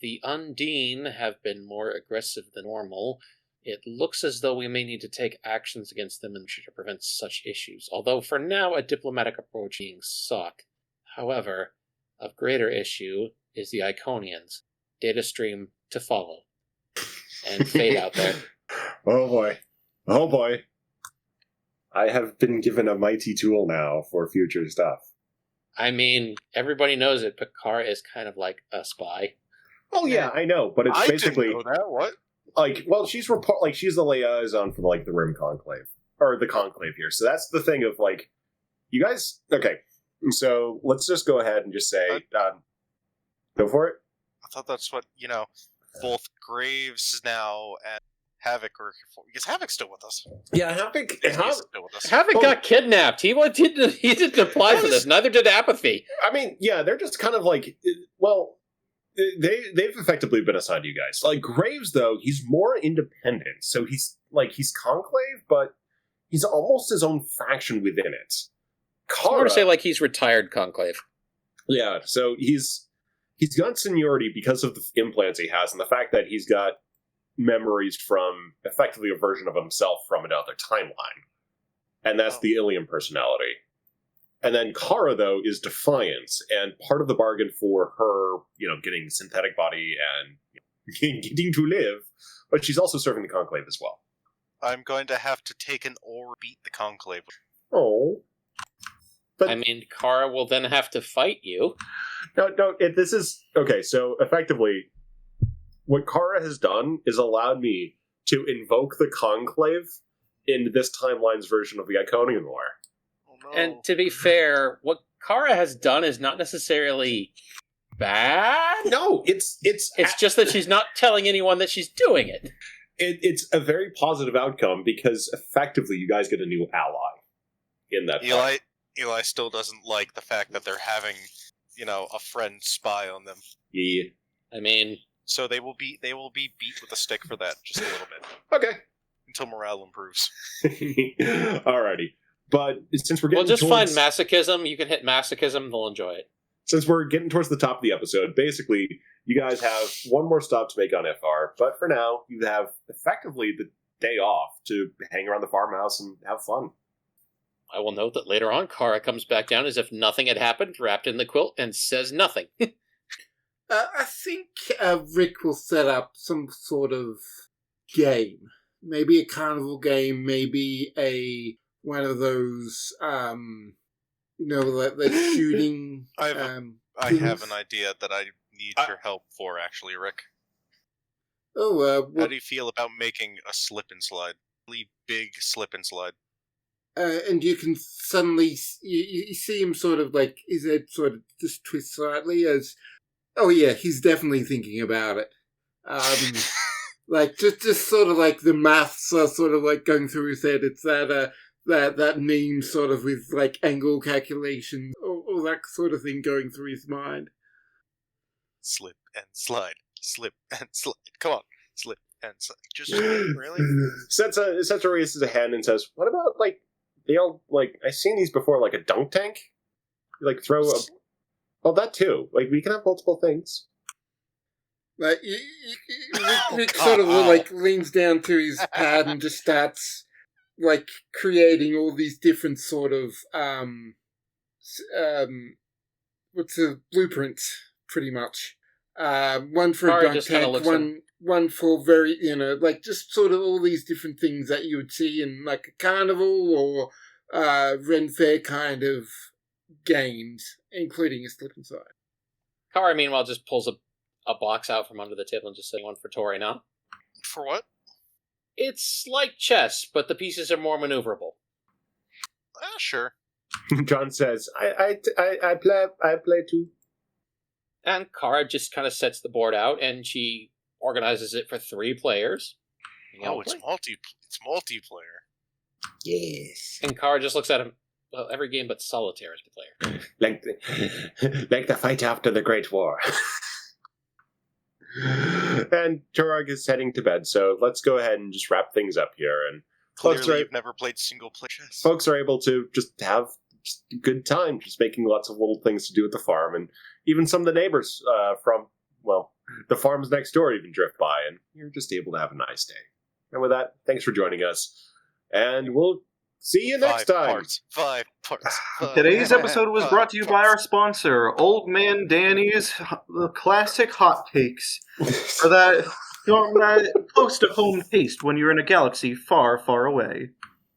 The Undine have been more aggressive than normal. It looks as though we may need to take actions against them in order to prevent such issues, although for now a diplomatic approach being sought. However, of greater issue is the Iconians. Data stream to follow. And fade out there. Oh boy. Oh boy. I have been given a mighty tool now for future stuff. I mean, everybody knows it, but Kara is kind of like a spy. Oh yeah, I know, but it's basically didn't know that. What? like, well, she's the liaison for like the Rim Conclave or the Conclave here. So that's the thing of like, you guys. Okay, so let's just go ahead and just say, go for it. I thought that's what both Graves now and Havoc are here for. Because Havoc's still with us. Yeah, Havoc. He's still with us. Havoc got kidnapped. He didn't apply for this. Neither did Apathy. I mean, yeah, they're just kind of like, well, they've effectively been assigned to you guys. Like Graves, though, he's more independent. So he's Conclave, but he's almost his own faction within it. It's more to say like he's retired Conclave. Yeah, so he's got seniority because of the implants he has, and the fact that he's got memories from effectively a version of himself from another timeline. And that's the Ilium personality. And then Kara, though, is Defiance, and part of the bargain for her, getting the synthetic body and getting to live, but she's also serving the Conclave as well. I'm going to have to take an or beat the Conclave. Oh. But I mean, Kara will then have to fight you. This is... Okay, so effectively, what Kara has done is allowed me to invoke the Conclave in this timeline's version of the Iconian War. Oh, no. And to be fair, what Kara has done is not necessarily bad. No, it's just that she's not telling anyone that she's doing it. It's a very positive outcome because effectively you guys get a new ally in that fight. Eli still doesn't like the fact that they're having, a friend spy on them. Yeah. I mean, so they will be beat with a stick for that, just a little bit. Okay. Until morale improves. Alrighty. But since we're getting find masochism. You can hit masochism, they'll enjoy it. Since we're getting towards the top of the episode, basically, you guys have one more stop to make on Iffar, but for now, you have effectively the day off to hang around the farmhouse and have fun. I will note that later on, Kara comes back down as if nothing had happened, wrapped in the quilt, and says nothing. I think Rick will set up some sort of game. Maybe a carnival game, maybe one of those, like shooting. I have an idea that I need your help for, actually, Rick. Oh, how do you feel about making a slip and slide? Really big slip and slide. And you can suddenly you see him sort of like his head sort of just twist slightly as, oh yeah, he's definitely thinking about it. Like just sort of like the maths are sort of like going through his head. It's that meme sort of with like angle calculation or that sort of thing going through his mind. Slip and slide, slip and slide. Come on, slip and slide. Just really. Cetsa raises a hand and says, "What about like?" They all, I've seen these before, like a dunk tank. You, throw a... Well, that too. We can have multiple things. Like, Rick sort of, leans down to his pad and just starts, creating all these different sort of, blueprints, pretty much. One for a dunk tank, one for very, just sort of all these different things that you would see in, a carnival or Ren Fair kind of games, including a slip and slide. Kara, meanwhile, just pulls a box out from under the table and just says, one for Tori now. For what? It's like chess, but the pieces are more maneuverable. Sure. John says, I play too. And Kara just kind of sets the board out, and she organizes it for 3 players. It's multiplayer. Yes. And Kara just looks at him. Well, every game but solitaire as the player. Like the fight after the Great War. And Turog is heading to bed, so let's go ahead and just wrap things up here. And folks Clearly, are, you've never played single player chess. folks are able to just have just a good time, just making lots of little things to do at the farm, and even some of the neighbors from, well, the farms next door even drift by, and you're just able to have a nice day. And with that, thanks for joining us, and we'll see you next time. 5 parts. Today's episode was brought to you by our sponsor, Old Man Danny's Classic Hot Takes, for that close to home taste when you're in a galaxy far, far away.